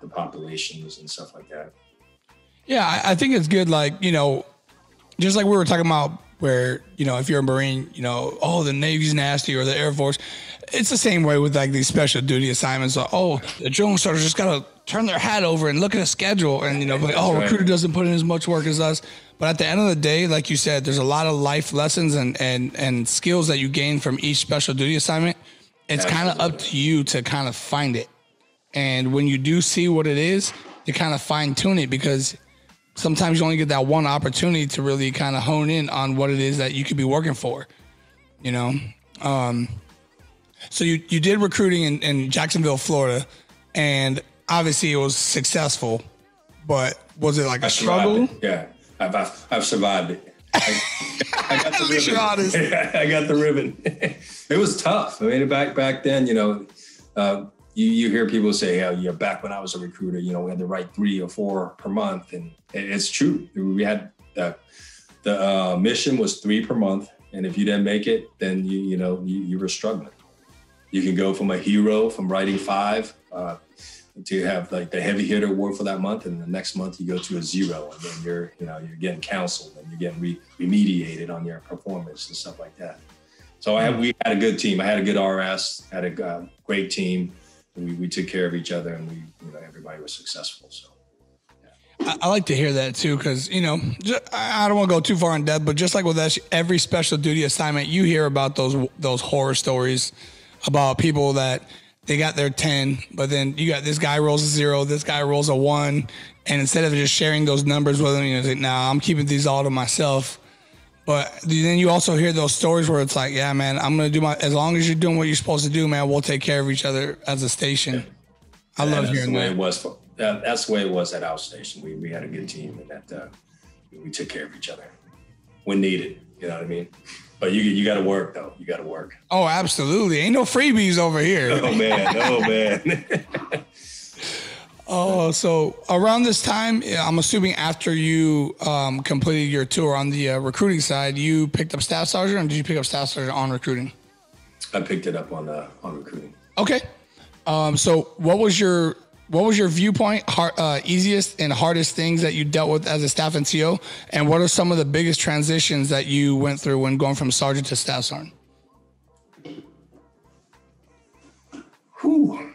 B: the populations and stuff like that.
A: Yeah, I think it's good. Just like we were talking about, where, if you're a Marine, the Navy's nasty, or the Air Force, it's the same way with these special duty assignments. The drill instructors just got to turn their hat over and look at a schedule, and, recruiter doesn't put in as much work as us. But at the end of the day, like you said, there's a lot of life lessons and skills that you gain from each special duty assignment. It's kind of up to you to kind of find it. And when you do see what it is, you kind of fine tune it, because sometimes you only get that one opportunity to really kind of hone in on what it is that you could be working for, So you did recruiting in Jacksonville, Florida, and obviously it was successful, but was it like a struggle?
B: Yeah, I've survived it. I got the ribbon.
A: You're honest.
B: I got the ribbon. It was tough. I mean, back then, you hear people say, "Yeah, back when I was a recruiter, we had to write 3 or 4 per month," and it's true. We had the mission was 3 per month, and if you didn't make it, then you were struggling. You can go from a hero from writing 5 to have the heavy hitter award for that month, and the next month you go to a 0, and then you're getting counseled and you're getting remediated on your performance and stuff like that. So we had a good team. I had a good RS, had a great team. We took care of each other, and everybody was successful. So
A: yeah. I like to hear that too, because I don't want to go too far in depth, but just like with every special duty assignment, you hear about those horror stories about people that they got their 10, but then you got this guy rolls a 0, this guy rolls a 1. And instead of just sharing those numbers with them, you know, say, nah, I'm keeping these all to myself. But then you also hear those stories where it's like, yeah, man, I'm going to do as long as you're doing what you're supposed to do, man, we'll take care of each other as a station. Yeah. I love hearing that.
B: That's the way it was at our station. We had a good team, and that we took care of each other when needed. You know what I mean? But you got to work, though. You got to work.
A: Oh, absolutely. Ain't no freebies over here.
B: Oh, man.
A: Oh, so around this time, I'm assuming after you completed your tour on the recruiting side, you picked up staff sergeant, or did you pick up staff sergeant on recruiting?
B: I picked it up on recruiting.
A: Okay. So what was your viewpoint, easiest and hardest things that you dealt with as a staff NCO? And what are some of the biggest transitions that you went through when going from sergeant to staff sergeant?
B: Whew.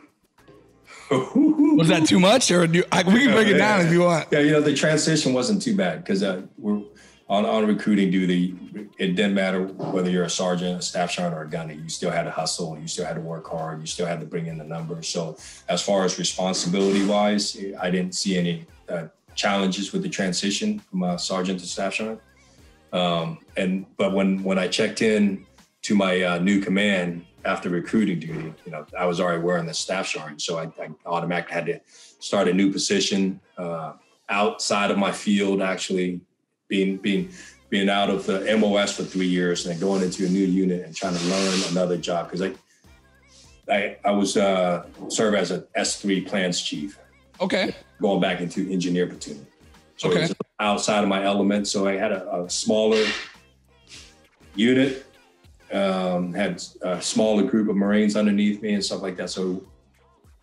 A: Was that too much, or we can break it down if you want?
B: Yeah, you know, the transition wasn't too bad because we're on recruiting duty. It didn't matter whether you're a sergeant, a staff sergeant, or a gunny. You still had to hustle. You still had to work hard. You still had to bring in the numbers. So as far as responsibility-wise, I didn't see any challenges with the transition from sergeant to staff sergeant. But when I checked in to my new command after recruiting duty, you know, I was already wearing the staff sergeant, so I automatically had to start a new position outside of my field. Actually, being out of the MOS for 3 years and then going into a new unit and trying to learn another job because I was serve as an S3 plans chief.
A: Okay.
B: Going back into engineer platoon, so it was outside of my element. So I had a smaller unit. Had a smaller group of Marines underneath me and stuff like that. So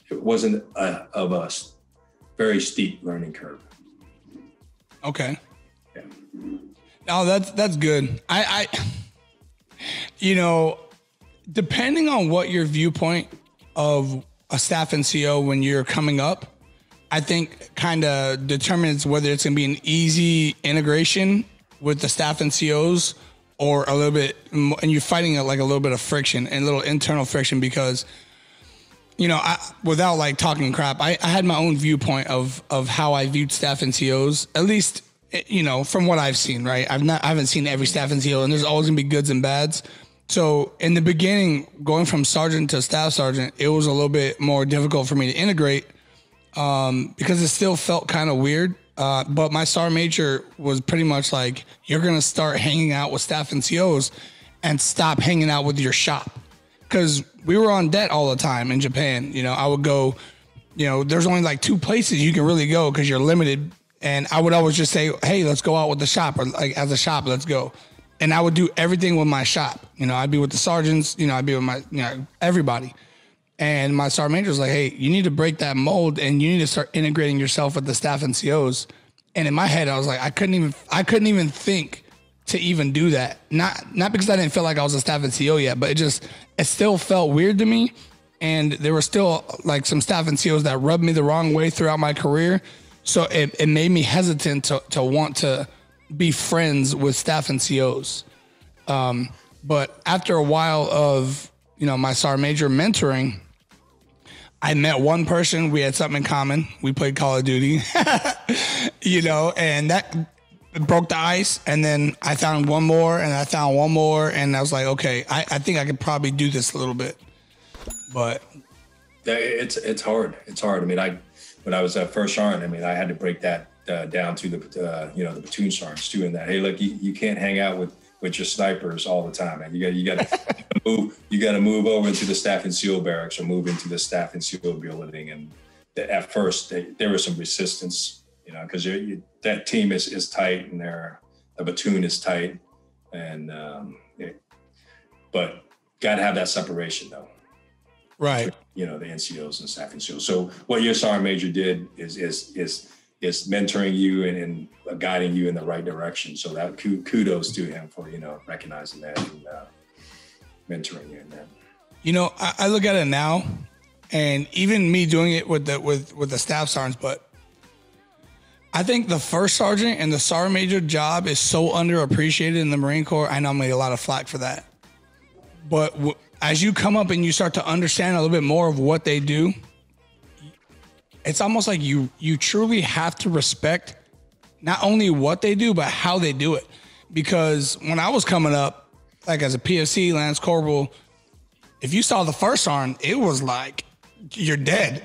B: it wasn't of a very steep learning curve.
A: Okay.
B: Yeah.
A: No, that's good. I you know, depending on what your viewpoint of a staff NCO when you're coming up, I think kind of determines whether it's going to be an easy integration with the staff NCOs or a little bit, and you're fighting like a little bit of friction and a little internal friction because, you know, without like talking crap, I had my own viewpoint of how I viewed staff NCOs, at least, you know, from what I've seen, right? I haven't seen every staff NCO, and there's always gonna be goods and bads. So in the beginning, going from sergeant to staff sergeant, it was a little bit more difficult for me to integrate because it still felt kind of weird. But my sergeant major was pretty much like, you're going to start hanging out with staff NCOs and stop hanging out with your shop. Because we were on debt all the time in Japan. You know, I would go, you know, there's only like 2 places you can really go because you're limited. And I would always just say, hey, let's go out with the shop, or like as a shop, let's go. And I would do everything with my shop. You know, I'd be with the sergeants, you know, I'd be with my, you know, everybody. And my sergeant major was like, hey, you need to break that mold and you need to start integrating yourself with the staff NCOs. And in my head, I was like, I couldn't even think to even do that. Not because I didn't feel like I was a staff NCO yet, but it still felt weird to me. And there were still like some staff NCOs that rubbed me the wrong way throughout my career. So it made me hesitant to want to be friends with staff NCOs. But after a while of, you know, my sergeant major mentoring, I met one person. We had something in common. We played Call of Duty, you know, and that broke the ice. And then I found one more and I found one more. And I was like, okay, I think I could probably do this a little bit. But
B: it's hard. It's hard. I mean, when I was a first sergeant, I mean, I had to break that down to the, you know, the platoon sergeants too. And that, hey, look, you can't hang out with your snipers all the time, man. You got to move over into the staff NCO barracks or move into the staff NCO building. And at first, there was some resistance, you know, because that team is tight and the platoon is tight, and but got to have that separation though,
A: right?
B: Between, you know, the NCOs and staff NCOs. So what your sergeant major did is mentoring you and guiding you in the right direction. So that kudos to him for, you know, recognizing that and mentoring you in that.
A: You know, I look at it now, and even me doing it with the staff sergeants, but I think the first sergeant and the sergeant major job is so underappreciated in the Marine Corps. I know I'm getting a lot of flack for that, but as you come up and you start to understand a little bit more of what they do, it's almost like you truly have to respect not only what they do, but how they do it. Because when I was coming up, like as a PFC, Lance Corporal, if you saw the first sergeant, it was like, you're dead.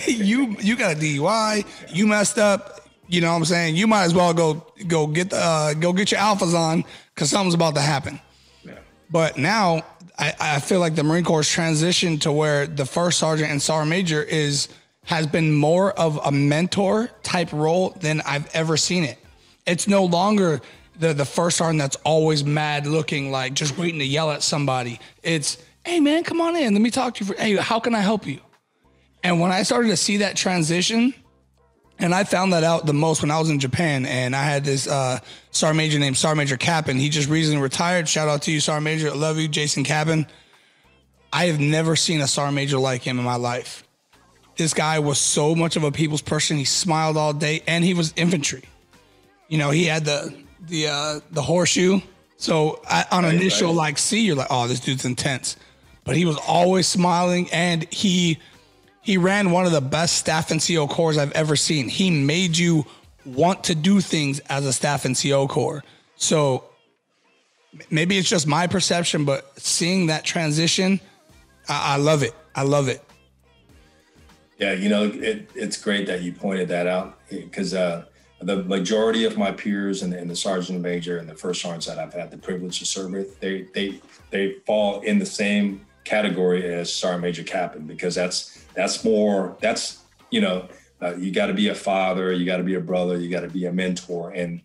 A: you got a DUI, you messed up. You know what I'm saying? You might as well go get your alphas on, because something's about to happen. Yeah. But now I feel like the Marine Corps transitioned to where the first sergeant and sergeant major has been more of a mentor type role than I've ever seen it. It's no longer the first sergeant that's always mad looking, like just waiting to yell at somebody. It's, hey man, come on in. Let me talk to you. Hey, how can I help you? And when I started to see that transition, and I found that out the most when I was in Japan, and I had this sergeant major named Sergeant Major Capin. He just recently retired. Shout out to you, Sergeant Major. I love you, Jason Capin. I have never seen a sergeant major like him in my life. This guy was so much of a people's person. He smiled all day, and he was infantry. You know, he had the horseshoe. So on initial like see, you're like, oh, this dude's intense. But he was always smiling, and he ran one of the best staff NCO corps I've ever seen. He made you want to do things as a staff NCO corps. So maybe it's just my perception, but seeing that transition, I love it. I love it.
B: Yeah, you know, it's great that you pointed that out, because the majority of my peers and the sergeant major and the first sergeants that I've had the privilege to serve with, they fall in the same category as Sergeant Major Captain, because that's you know, you got to be a father, you got to be a brother, you got to be a mentor, and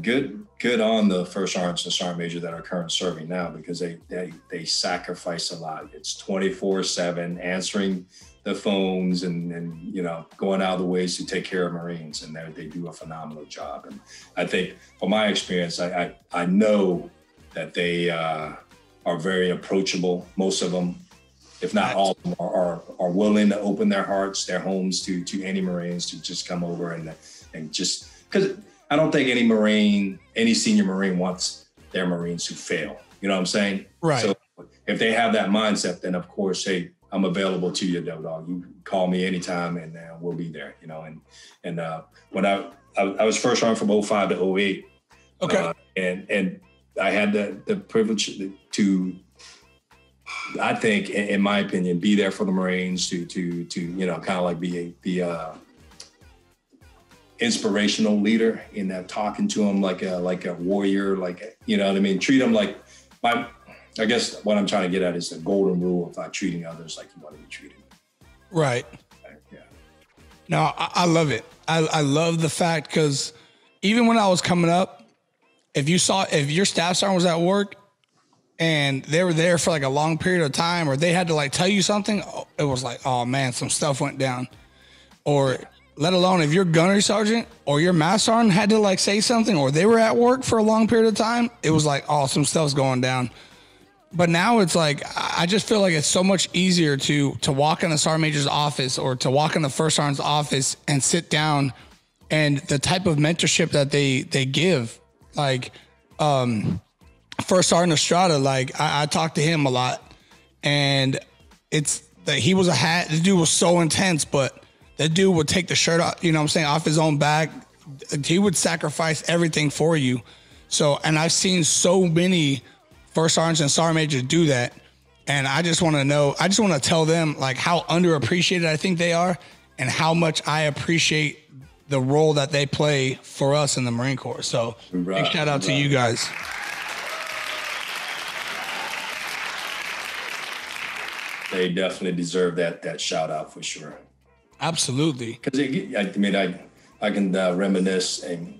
B: good on the first sergeants and sergeant major that are currently serving now, because they sacrifice a lot. It's 24/7 answering the phones and you know, going out of the ways to take care of Marines, and they do a phenomenal job. And I think from my experience, I know that they are very approachable. Most of them, if not all of them, are willing to open their hearts, their homes to any Marines to just come over and just, because I don't think any senior Marine wants their Marines to fail. You know what I'm saying?
A: Right.
B: So if they have that mindset, then of course, hey, I'm available to you, dog. You call me anytime, and we'll be there. You know, and when I was first sergeant from 05 to 08.
A: Okay.
B: And I had the privilege to, I think, in my opinion, be there for the Marines to you know, kind of like be the inspirational leader in that, talking to them like a warrior, like, you know what I mean? Treat them like I guess what I'm trying to get at is the golden rule of treating others like you want to be treated.
A: Right.
B: Yeah.
A: No, I love it. I love the fact, because even when I was coming up, if your staff sergeant was at work and they were there for like a long period of time, or they had to like tell you something, it was like, oh man, some stuff went down. Or let alone if your gunnery sergeant or your mass sergeant had to like say something, or they were at work for a long period of time, it was like, oh, some stuff's going down. But now it's like, I just feel like it's so much easier to walk in the sergeant major's office, or to walk in the first sergeant's office and sit down, and the type of mentorship that they give, like, first sergeant Estrada, like I talked to him a lot, and it's that he was the dude was so intense, but that dude would take the shirt off, you know what I'm saying, off his own back. He would sacrifice everything for you. So, and I've seen so many first sergeants and sergeant majors do that. And I just want to tell them like how underappreciated I think they are, and how much I appreciate the role that they play for us in the Marine Corps. So big shout out to you guys.
B: They definitely deserve that shout out for sure.
A: Absolutely.
B: Because I can reminisce and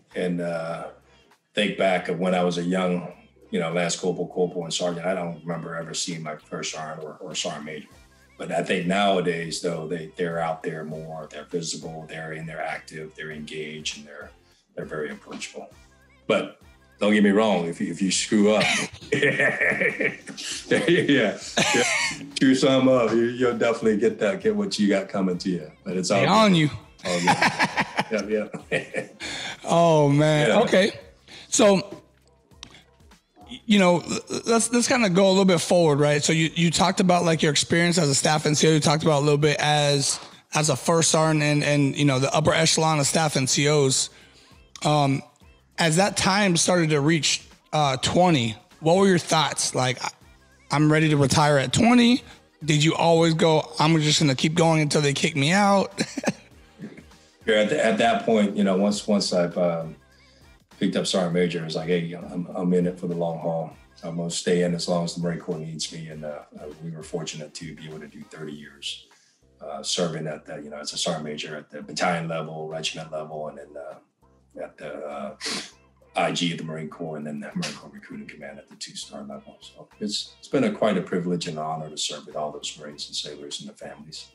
B: think back of when I was a young, you know, Lance Corporal, and Sergeant. I don't remember ever seeing my first sergeant or sergeant major. But I think nowadays, though, they're out there more. They're visible. They're active. They're engaged, and they're very approachable. But don't get me wrong. If you screw up, yeah, screw some up, you'll definitely get what you got coming to you. But it's all
A: on you.
B: Oh, yeah.
A: Oh man. Yeah. Okay. So you know, let's kind of go a little bit forward, right? So you talked about like your experience as a staff NCO. You talked about a little bit as a first sergeant and you know, the upper echelon of staff NCOs. As that time started to reach 20, what were your thoughts? Like, I'm ready to retire at 20. Did you always go, I'm just going to keep going until they kick me out?
B: Yeah, at that point, you know, once I've picked up Sergeant Major, I was like, hey, I'm in it for the long haul. I'm going to stay in as long as the Marine Corps needs me. And we were fortunate to be able to do 30 years serving at that, you know, as a Sergeant Major at the battalion level, regiment level, and then at the IG of the Marine Corps, and then the Marine Corps Recruiting Command at the 2-star level. So it's been quite a privilege and an honor to serve with all those Marines and sailors and their families.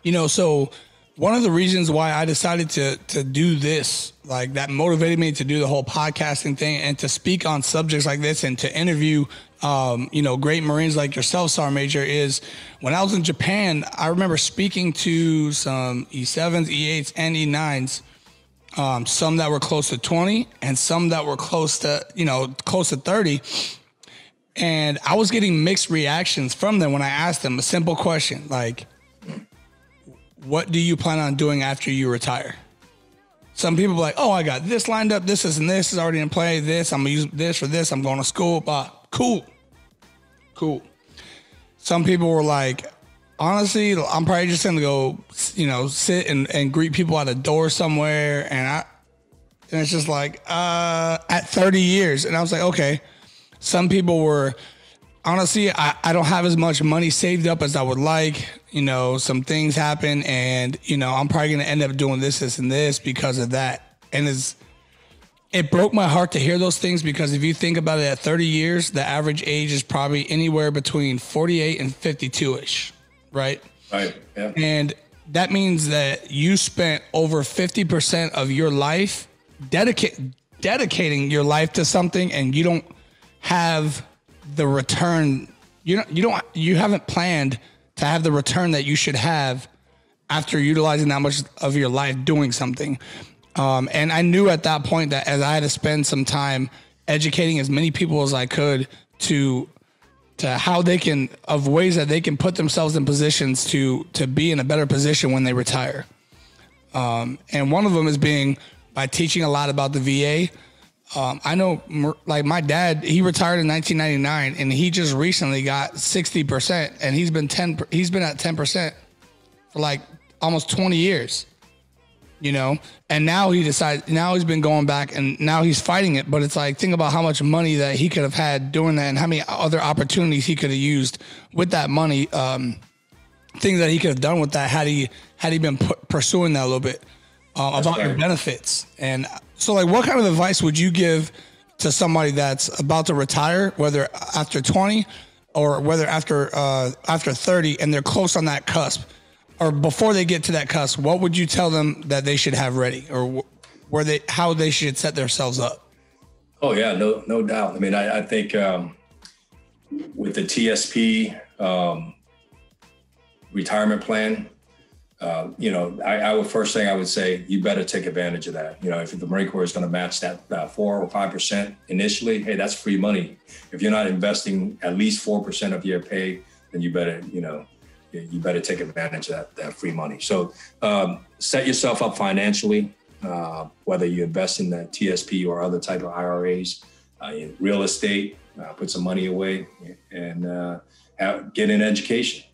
A: You know, so one of the reasons why I decided to do this, like that motivated me to do the whole podcasting thing and to speak on subjects like this and to interview, you know, great Marines like yourself, Sergeant Major, is when I was in Japan, I remember speaking to some E7s, E8s, and E9s, some that were close to 20 and some that were close to 30. And I was getting mixed reactions from them when I asked them a simple question, like, what do you plan on doing after you retire? Some people were like, oh, I got this lined up. This is already in play. This, I'm going to use this for this. I'm going to school. Cool. Some people were like, honestly, I'm probably just going to go, you know, sit and greet people at a door somewhere. And it's just like, at 30 years. And I was like, okay. Some people were, honestly, I don't have as much money saved up as I would like. You know, some things happen and, you know, I'm probably going to end up doing this, and this because of that. And it broke my heart to hear those things, because if you think about it, at 30 years, the average age is probably anywhere between 48 and 52-ish, right?
B: Right, yeah.
A: And that means that you spent over 50% of your life dedicating your life to something, and you don't have the return. You haven't planned to have the return that you should have after utilizing that much of your life doing something. And I knew at that point that as I had to spend some time educating as many people as I could to how they can, of ways that they can put themselves in positions to be in a better position when they retire. And one of them is by teaching a lot about the VA. I know, like my dad, he retired in 1999 and he just recently got 60%, and he's been at 10% for like almost 20 years, you know, and now he's been going back and now he's fighting it. But it's like, think about how much money that he could have had doing that and how many other opportunities he could have used with that money. Things that he could have done with that had he been pursuing that a little bit, about your benefits. And so, like, what kind of advice would you give to somebody that's about to retire, whether after 20 or whether after 30, and they're close on that cusp, or before they get to that cusp? What would you tell them that they should have ready, or how they should set themselves up?
B: Oh yeah, no doubt. I mean, I think with the TSP retirement plan, you know, first thing I would say, you better take advantage of that. You know, if the Marine Corps is going to match that 4 or 5% initially, hey, that's free money. If you're not investing at least 4% of your pay, then you better take advantage of that free money. So set yourself up financially, whether you invest in the TSP or other type of IRAs, in real estate, put some money away, and get an education.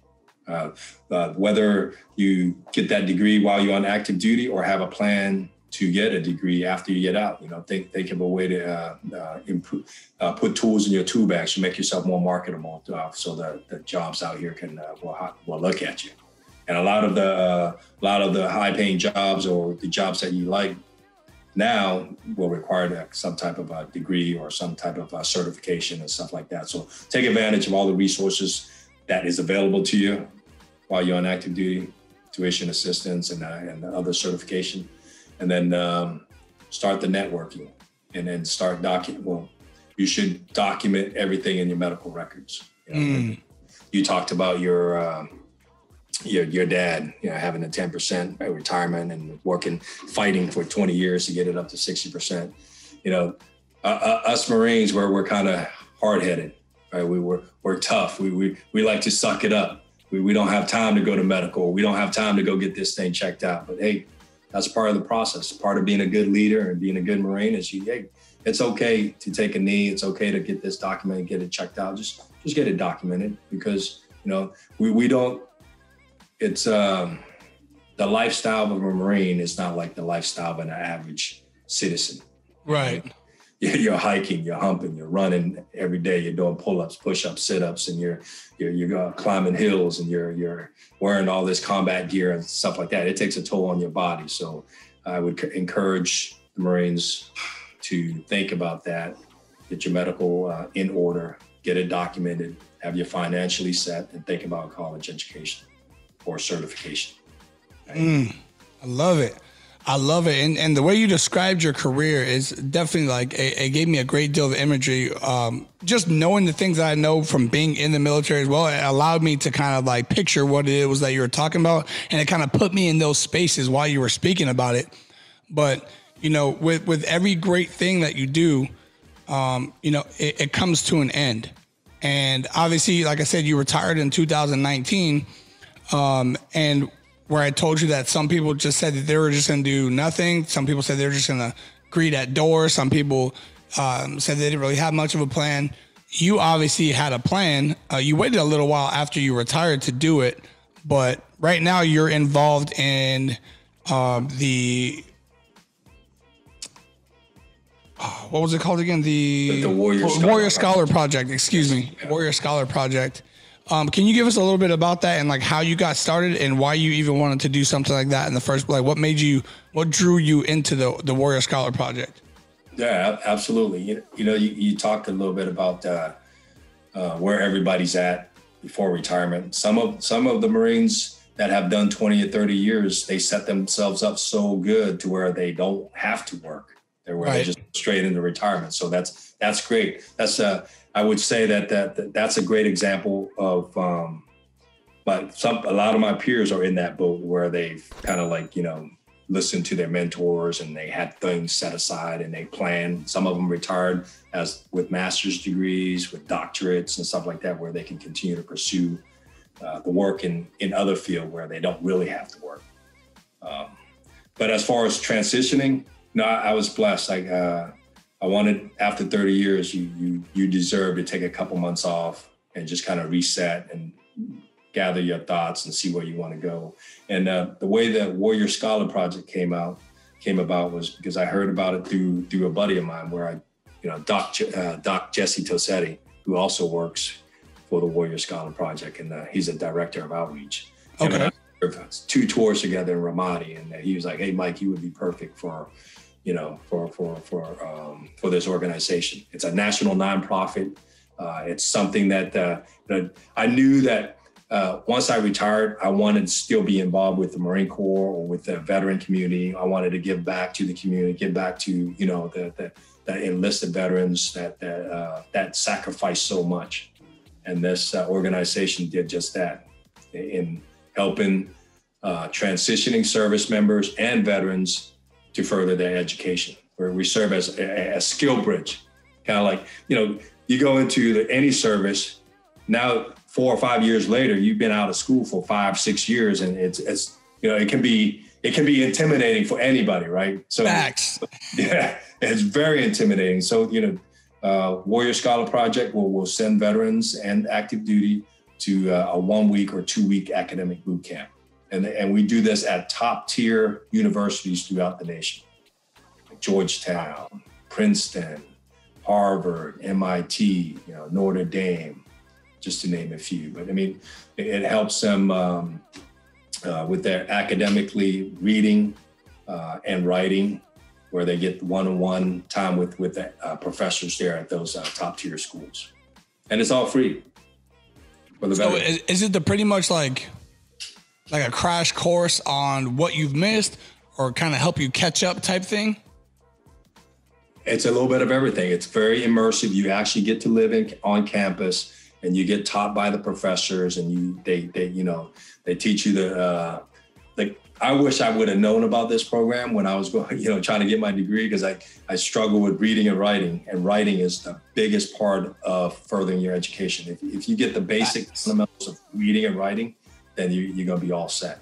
B: Whether you get that degree while you're on active duty or have a plan to get a degree after you get out, you know, think of a way to improve, put tools in your tool bag to make yourself more marketable, so that the jobs out here can will look at you. And a lot of the high-paying jobs or the jobs that you like now will require some type of a degree or some type of certification and stuff like that. So take advantage of all the resources that is available to you while you're on active duty, tuition assistance and other certification. And then start the networking, and then start you should document everything in your medical records. You know, you talked about your dad, you know, having a 10% retirement and fighting for 20 years to get it up to 60%. You know, us Marines, we're kind of hard-headed, right? We're tough. We like to suck it up. We don't have time to go to medical. We don't have time to go get this thing checked out. But hey, that's part of the process. Part of being a good leader and being a good Marine is hey, it's okay to take a knee. It's okay to get this documented, get it checked out. Just get it documented, because we don't. It's the lifestyle of a Marine is not like the lifestyle of an average citizen.
A: Right.
B: You're hiking, you're humping, you're running every day. You're doing pull-ups, push-ups, sit-ups, and you're climbing hills, and you're wearing all this combat gear and stuff like that. It takes a toll on your body. So I would encourage the Marines to think about that. Get your medical in order, get it documented, have you financially set, and think about college education or certification.
A: I love it. I love it. And the way you described your career is definitely like, it gave me a great deal of imagery. Just knowing the things that I know from being in the military as well, it allowed me to kind of like picture what it was that you were talking about. And it kind of put me in those spaces while you were speaking about it. But, with every great thing that you do, it comes to an end. And obviously, like I said, you retired in 2019. And where I told you that some people just said that they were just going to do nothing. Some people said they were just going to greet at doors. Some people said they didn't really have much of a plan. You obviously had a plan. You waited a little while after you retired to do it. But right now you're involved in the what was it called again? The Warrior Scholar Project. Excuse me. Yeah. Warrior Scholar Project. Can you give us a little bit about that and like how you got started and why you even wanted to do something like that in the first place? Like what drew you into the Warrior Scholar Project?
B: Yeah, absolutely. You talked a little bit about where everybody's at before retirement. Some of the Marines that have done 20 or 30 years, they set themselves up so good to where they don't have to work. They're just straight into retirement. So that's great. I would say that's a great example of, but a lot of my peers are in that boat where they've kind of like, listened to their mentors and they had things set aside and they planned. Some of them retired with master's degrees, with doctorates and stuff like that, where they can continue to pursue the work in other fields where they don't really have to work. But as far as transitioning, I was blessed. I wanted, after 30 years, you deserve to take a couple months off and just kind of reset and gather your thoughts and see where you want to go. And the way the Warrior Scholar Project came about was because I heard about it through a buddy of mine, where Doc Jesse Tossetti, who also works for the Warrior Scholar Project, and he's a director of outreach.
A: Okay.
B: And I served 2 tours together in Ramadi, and he was like, "Hey, Mike, you would be perfect for this organization. It's a national nonprofit. It's something that I knew that once I retired, I wanted to still be involved with the Marine Corps or with the veteran community. I wanted to give back to the community, give back to the enlisted veterans that sacrificed so much. And this organization did just that in helping transitioning service members and veterans to further their education, where we serve as a skill bridge. Kind of like, you go into any service, now 4 or 5 years later, you've been out of school for 5, 6 years, and it's it can be intimidating for anybody, right? So
A: facts.
B: Yeah, it's very intimidating. So, Warrior Scholar Project will send veterans and active duty to a 1 week or 2 week academic boot camp. And we do this at top tier universities throughout the nation, like Georgetown, Princeton, Harvard, MIT, Notre Dame, just to name a few. But I mean, it helps them with their academically reading and writing, where they get one-on-one time with the professors there at those top tier schools. And it's all free for the veterans.
A: So is it pretty much like a crash course on what you've missed, or kind of help you catch up type thing?
B: It's a little bit of everything. It's very immersive. You actually get to live on campus, and you get taught by the professors, and they teach you like, I wish I would have known about this program when I was going, trying to get my degree, because I struggle with reading and writing is the biggest part of furthering your education. If you get the basic fundamentals of reading and writing, then you're going to be all set.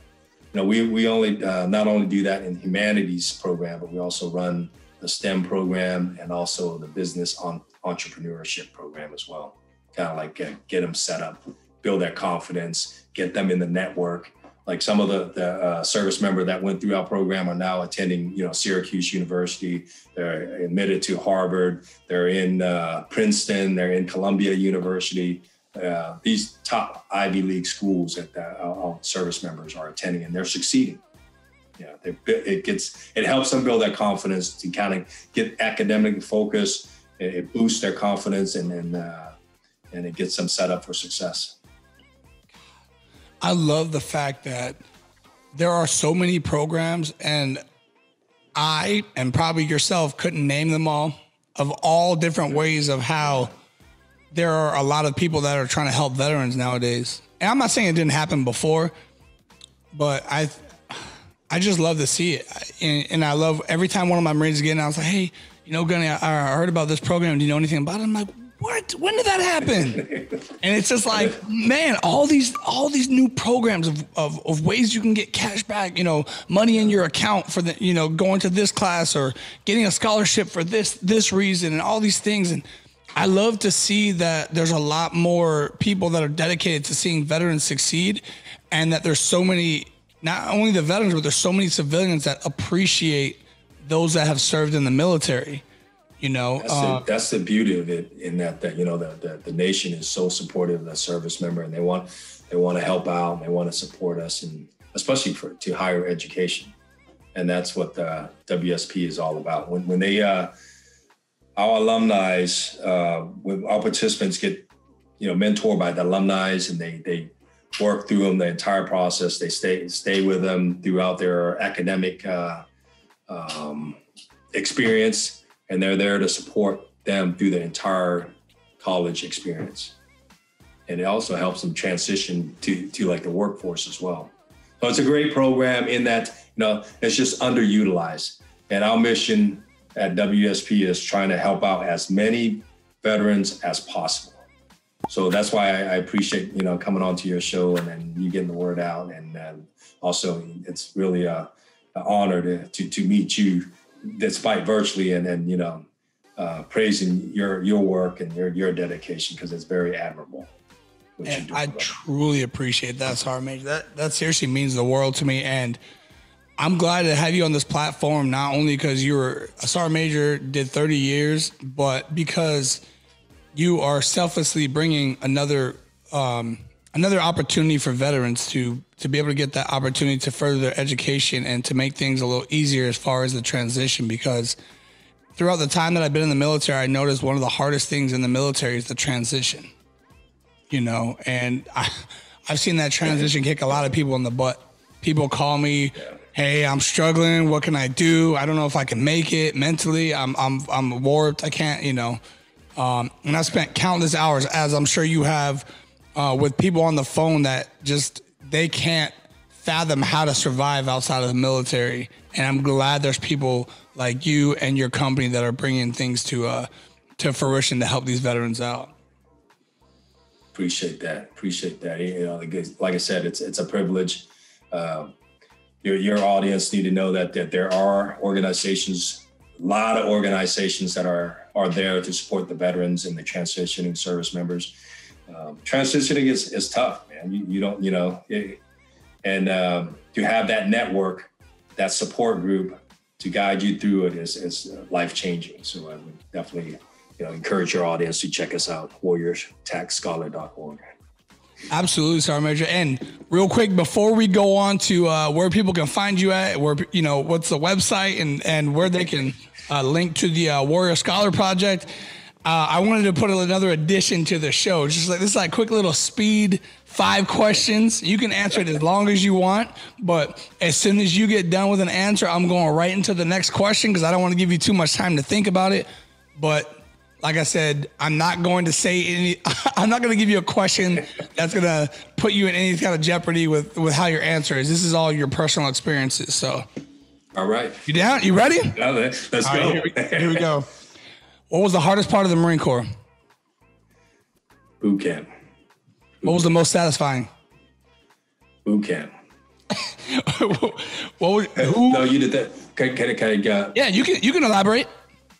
B: We only not only do that in humanities program, but we also run the STEM program and also the business entrepreneurship program as well. Kind of like get them set up, build their confidence, get them in the network. Like some of the service members that went through our program are now attending, Syracuse University. They're admitted to Harvard. They're in Princeton. They're in Columbia University. These top Ivy League schools that our service members are attending, and they're succeeding. It helps them build that confidence to kind of get academic focus. It boosts their confidence, and it gets them set up for success.
A: I love the fact that there are so many programs, and I, and probably yourself, couldn't name them all different ways of how there are a lot of people that are trying to help veterans nowadays. And I'm not saying it didn't happen before, but I just love to see it. And I love every time one of my Marines get in, I was like, hey, Gunny, I heard about this program. Do you know anything about it? I'm like, what? When did that happen? And it's just like, man, all these new programs of ways you can get cash back, money in your account for the, going to this class or getting a scholarship for this reason and all these things. And I love to see that there's a lot more people that are dedicated to seeing veterans succeed, and that there's so many, not only the veterans, but there's so many civilians that appreciate those that have served in the military.
B: That's the beauty of it, in that the nation is so supportive of the service member, and they want to help out, and they want to support us, and especially to higher education. And that's what the WSP is all about. When they our alumni, when our participants get mentored by the alumni, and they work through them the entire process, they stay with them throughout their academic experience. And they're there to support them through the entire college experience. And it also helps them transition to like the workforce as well. So it's a great program in that, it's just underutilized. And our mission at WSP is trying to help out as many veterans as possible. So that's why I appreciate, coming onto your show and then you getting the word out. And also it's really an honor to meet you, despite virtually, and then praising your work and your dedication, because it's very admirable.
A: And I truly appreciate that, Sergeant Major. That seriously means the world to me, and I'm glad to have you on this platform. Not only because you were a Sergeant Major, did 30 years, but because you are selflessly bringing another opportunity for veterans to be able to get that opportunity to further their education and to make things a little easier as far as the transition. Because throughout the time that I've been in the military, I noticed one of the hardest things in the military is the transition, and I've seen that transition kick a lot of people in the butt. People call me, hey, I'm struggling. What can I do? I don't know if I can make it mentally. I'm warped. I can't, and I spent countless hours, as I'm sure you have, with people on the phone that just, they can't fathom how to survive outside of the military. And I'm glad there's people like you and your company that are bringing things to fruition to help these veterans out.
B: Appreciate that. Like I said, it's a privilege. Your audience need to know that there are organizations, a lot of organizations that are there to support the veterans and the transitioning service members. Transitioning is tough, man. You don't, and to have that network, that support group to guide you through it is life-changing. So I would definitely, encourage your audience to check us out, warriorstaxscholar.org.
A: Absolutely, Sergeant Major. And real quick, before we go on to where people can find you at, where, what's the website and where they can link to the Warrior Scholar Project, I wanted to put another addition to the show. Just like this is like quick little speed 5 questions. You can answer it as long as you want, but as soon as you get done with an answer, I'm going right into the next question because I don't want to give you too much time to think about it. But like I said, I'm not going to give you a question that's going to put you in any kind of jeopardy with how your answer is. This is all your personal experiences. So,
B: all right.
A: You down? You ready?
B: Yeah, let's go.
A: Right, here we go. What was the hardest part of the Marine Corps?
B: Boot camp.
A: What was the most satisfying?
B: Boot camp.
A: No,
B: you did that. Can
A: yeah, you can elaborate.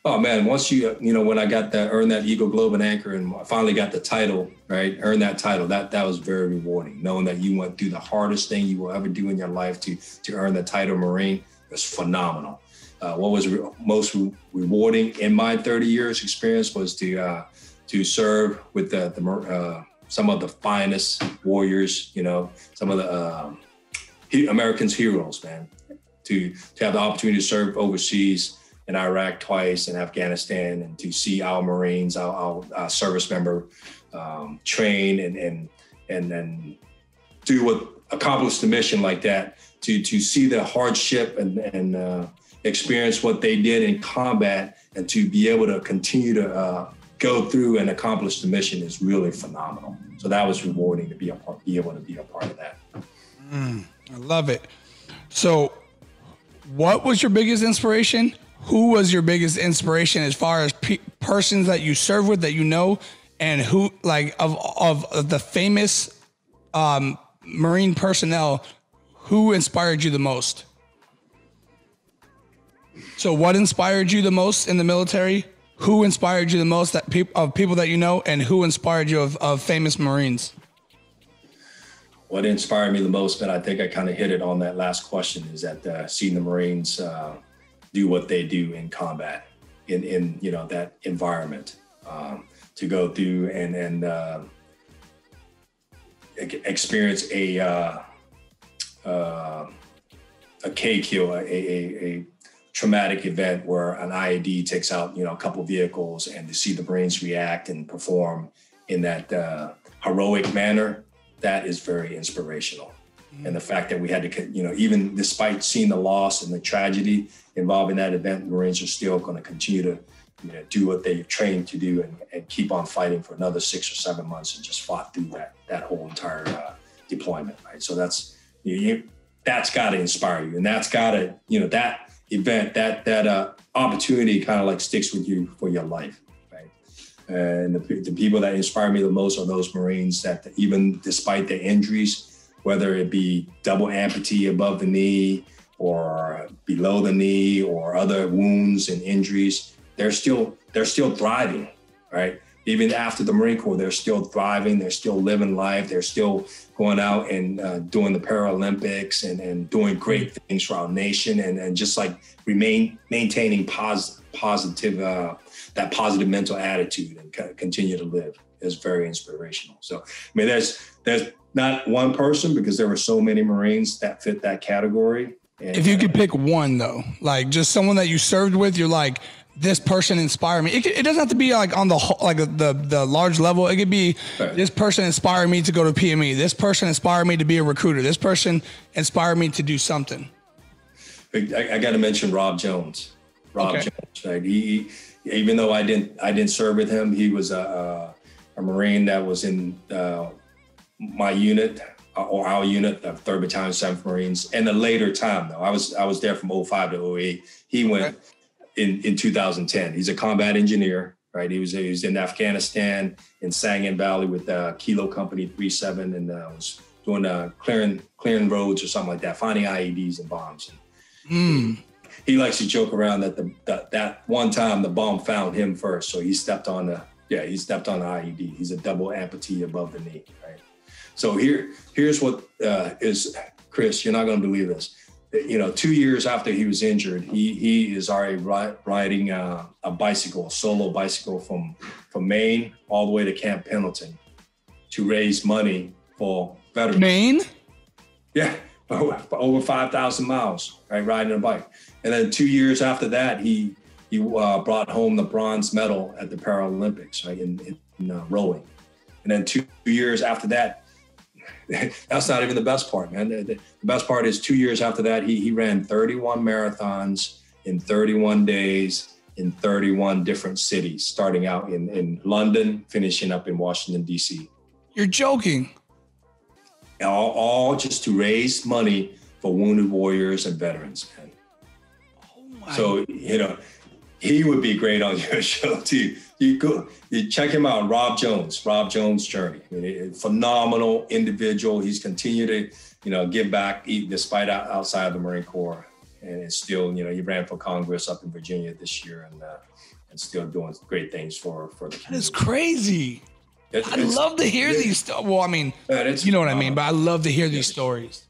B: Oh man, once when I got that, earned that Eagle Globe and Anchor, and I finally got the title, right? Earned that title. That was very rewarding. Knowing that you went through the hardest thing you will ever do in your life to earn the title Marine was phenomenal. What was most rewarding in my 30 years experience was to serve with the some of the finest warriors, some of the Americans' heroes, man. To have the opportunity to serve overseas in Iraq twice, in Afghanistan, and to see our Marines, our service member train and accomplish the mission like that, to see the hardship and experience what they did in combat, and to be able to continue to go through and accomplish the mission is really phenomenal. So that was rewarding to be able to be a part of that.
A: I love it. So what was your biggest inspiration? Who was your biggest inspiration as far as persons that you serve with, that and who, like, of the famous Marine personnel, who inspired you the most? So what inspired you the most in the military? Who inspired you the most of people that and who inspired you of famous Marines?
B: What inspired me the most, man, I think I kind of hit it on that last question, is that seeing the Marines do what they do in combat, in that environment, to go through and experience a K-kill, a traumatic event where an IED takes out a couple vehicles, and to see the Marines react and perform in that heroic manner. That is very inspirational. And the fact that we had to, even despite seeing the loss and the tragedy involving that event, Marines are still going to continue to do what they've trained to do and keep on fighting for another 6 or 7 months, and just fought through that whole entire deployment, right? So that's got to inspire you, and that's got to, that event, that opportunity kind of like sticks with you for your life. And the people that inspire me the most are those Marines that, even despite their injuries, whether it be double amputee above the knee or below the knee or other wounds and injuries, they're still thriving, right? Even after the Marine Corps, they're still thriving. They're still living life. They're still going out and doing the Paralympics and doing great things for our nation, and just like maintaining positive that positive mental attitude and continue to live is very inspirational. So, I mean, there's not one person, because there were so many Marines that fit that category. And
A: if you could pick one, though, like just someone that you served with, you're like, this person inspired me. It doesn't have to be like on the large level. It could be, right, this person inspired me to go to PME. This person inspired me to be a recruiter. This person inspired me to do something.
B: I got to mention Rob Jones.
A: Okay.
B: Jones, right? He, even though I didn't serve with him, he was a Marine that was in my unit, or our unit, the 3rd Battalion, 7th Marines. And a later time, though, I was there from 05 to 08. He went in 2010. He's a combat engineer, right? He was in Afghanistan, in Sangin Valley with Kilo Company 37, and was doing clearing roads or something like that, finding IEDs and bombs. He likes to joke around that one time the bomb found him first, so he stepped on the IED. He's a double amputee above the knee, right? So here's what is, Chris, you're not going to believe this. 2 years after he was injured, he is already riding a bicycle, a solo bicycle from Maine all the way to Camp Pendleton to raise money for veterans.
A: Maine?
B: Yeah, for over 5,000 miles, right, riding a bike. And then 2 years after that, he brought home the bronze medal at the Paralympics, right, in rowing. And then 2 years after that, that's not even the best part, man. The best part is 2 years after that, he ran 31 marathons in 31 days in 31 different cities, starting out in London, finishing up in Washington, D.C.
A: You're joking.
B: all just to raise money for wounded warriors and veterans, man. So, he would be great on your show too. You check him out, Rob Jones' journey. I mean, a phenomenal individual. He's continued to, give back despite outside of the Marine Corps. And it's still, he ran for Congress up in Virginia this year and still doing great things for the community.
A: That is crazy. I love to hear these stories. Well, I mean, you know what I mean, but I love to hear these stories.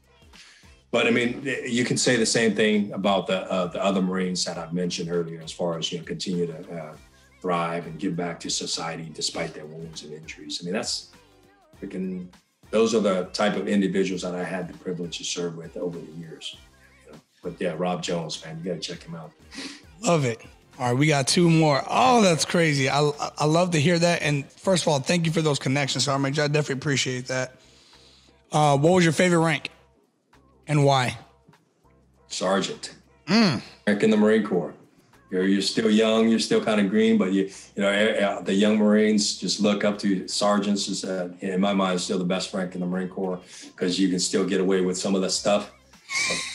B: But I mean, you can say the same thing about the other Marines that I've mentioned earlier, as far as, continue to thrive and give back to society despite their wounds and injuries. I mean, those are the type of individuals that I had the privilege to serve with over the years. But yeah, Rob Jones, man, you got to check him out. Love
A: it. All right, we got 2 more. Oh, that's crazy. I love to hear that. And first of all, thank you for those connections, Sergeant. I definitely appreciate that. What was your favorite rank and why?
B: Sergeant. Rank in the Marine Corps. You're still young, you're still kind of green, but the young Marines just look up to sergeants. Is in my mind, still the best rank in the Marine Corps, because you can still get away with some of the stuff.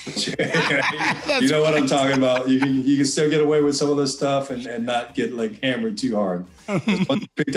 B: You know what I'm talking about. You can still get away with some of the stuff and not get hammered too hard. Once you picked up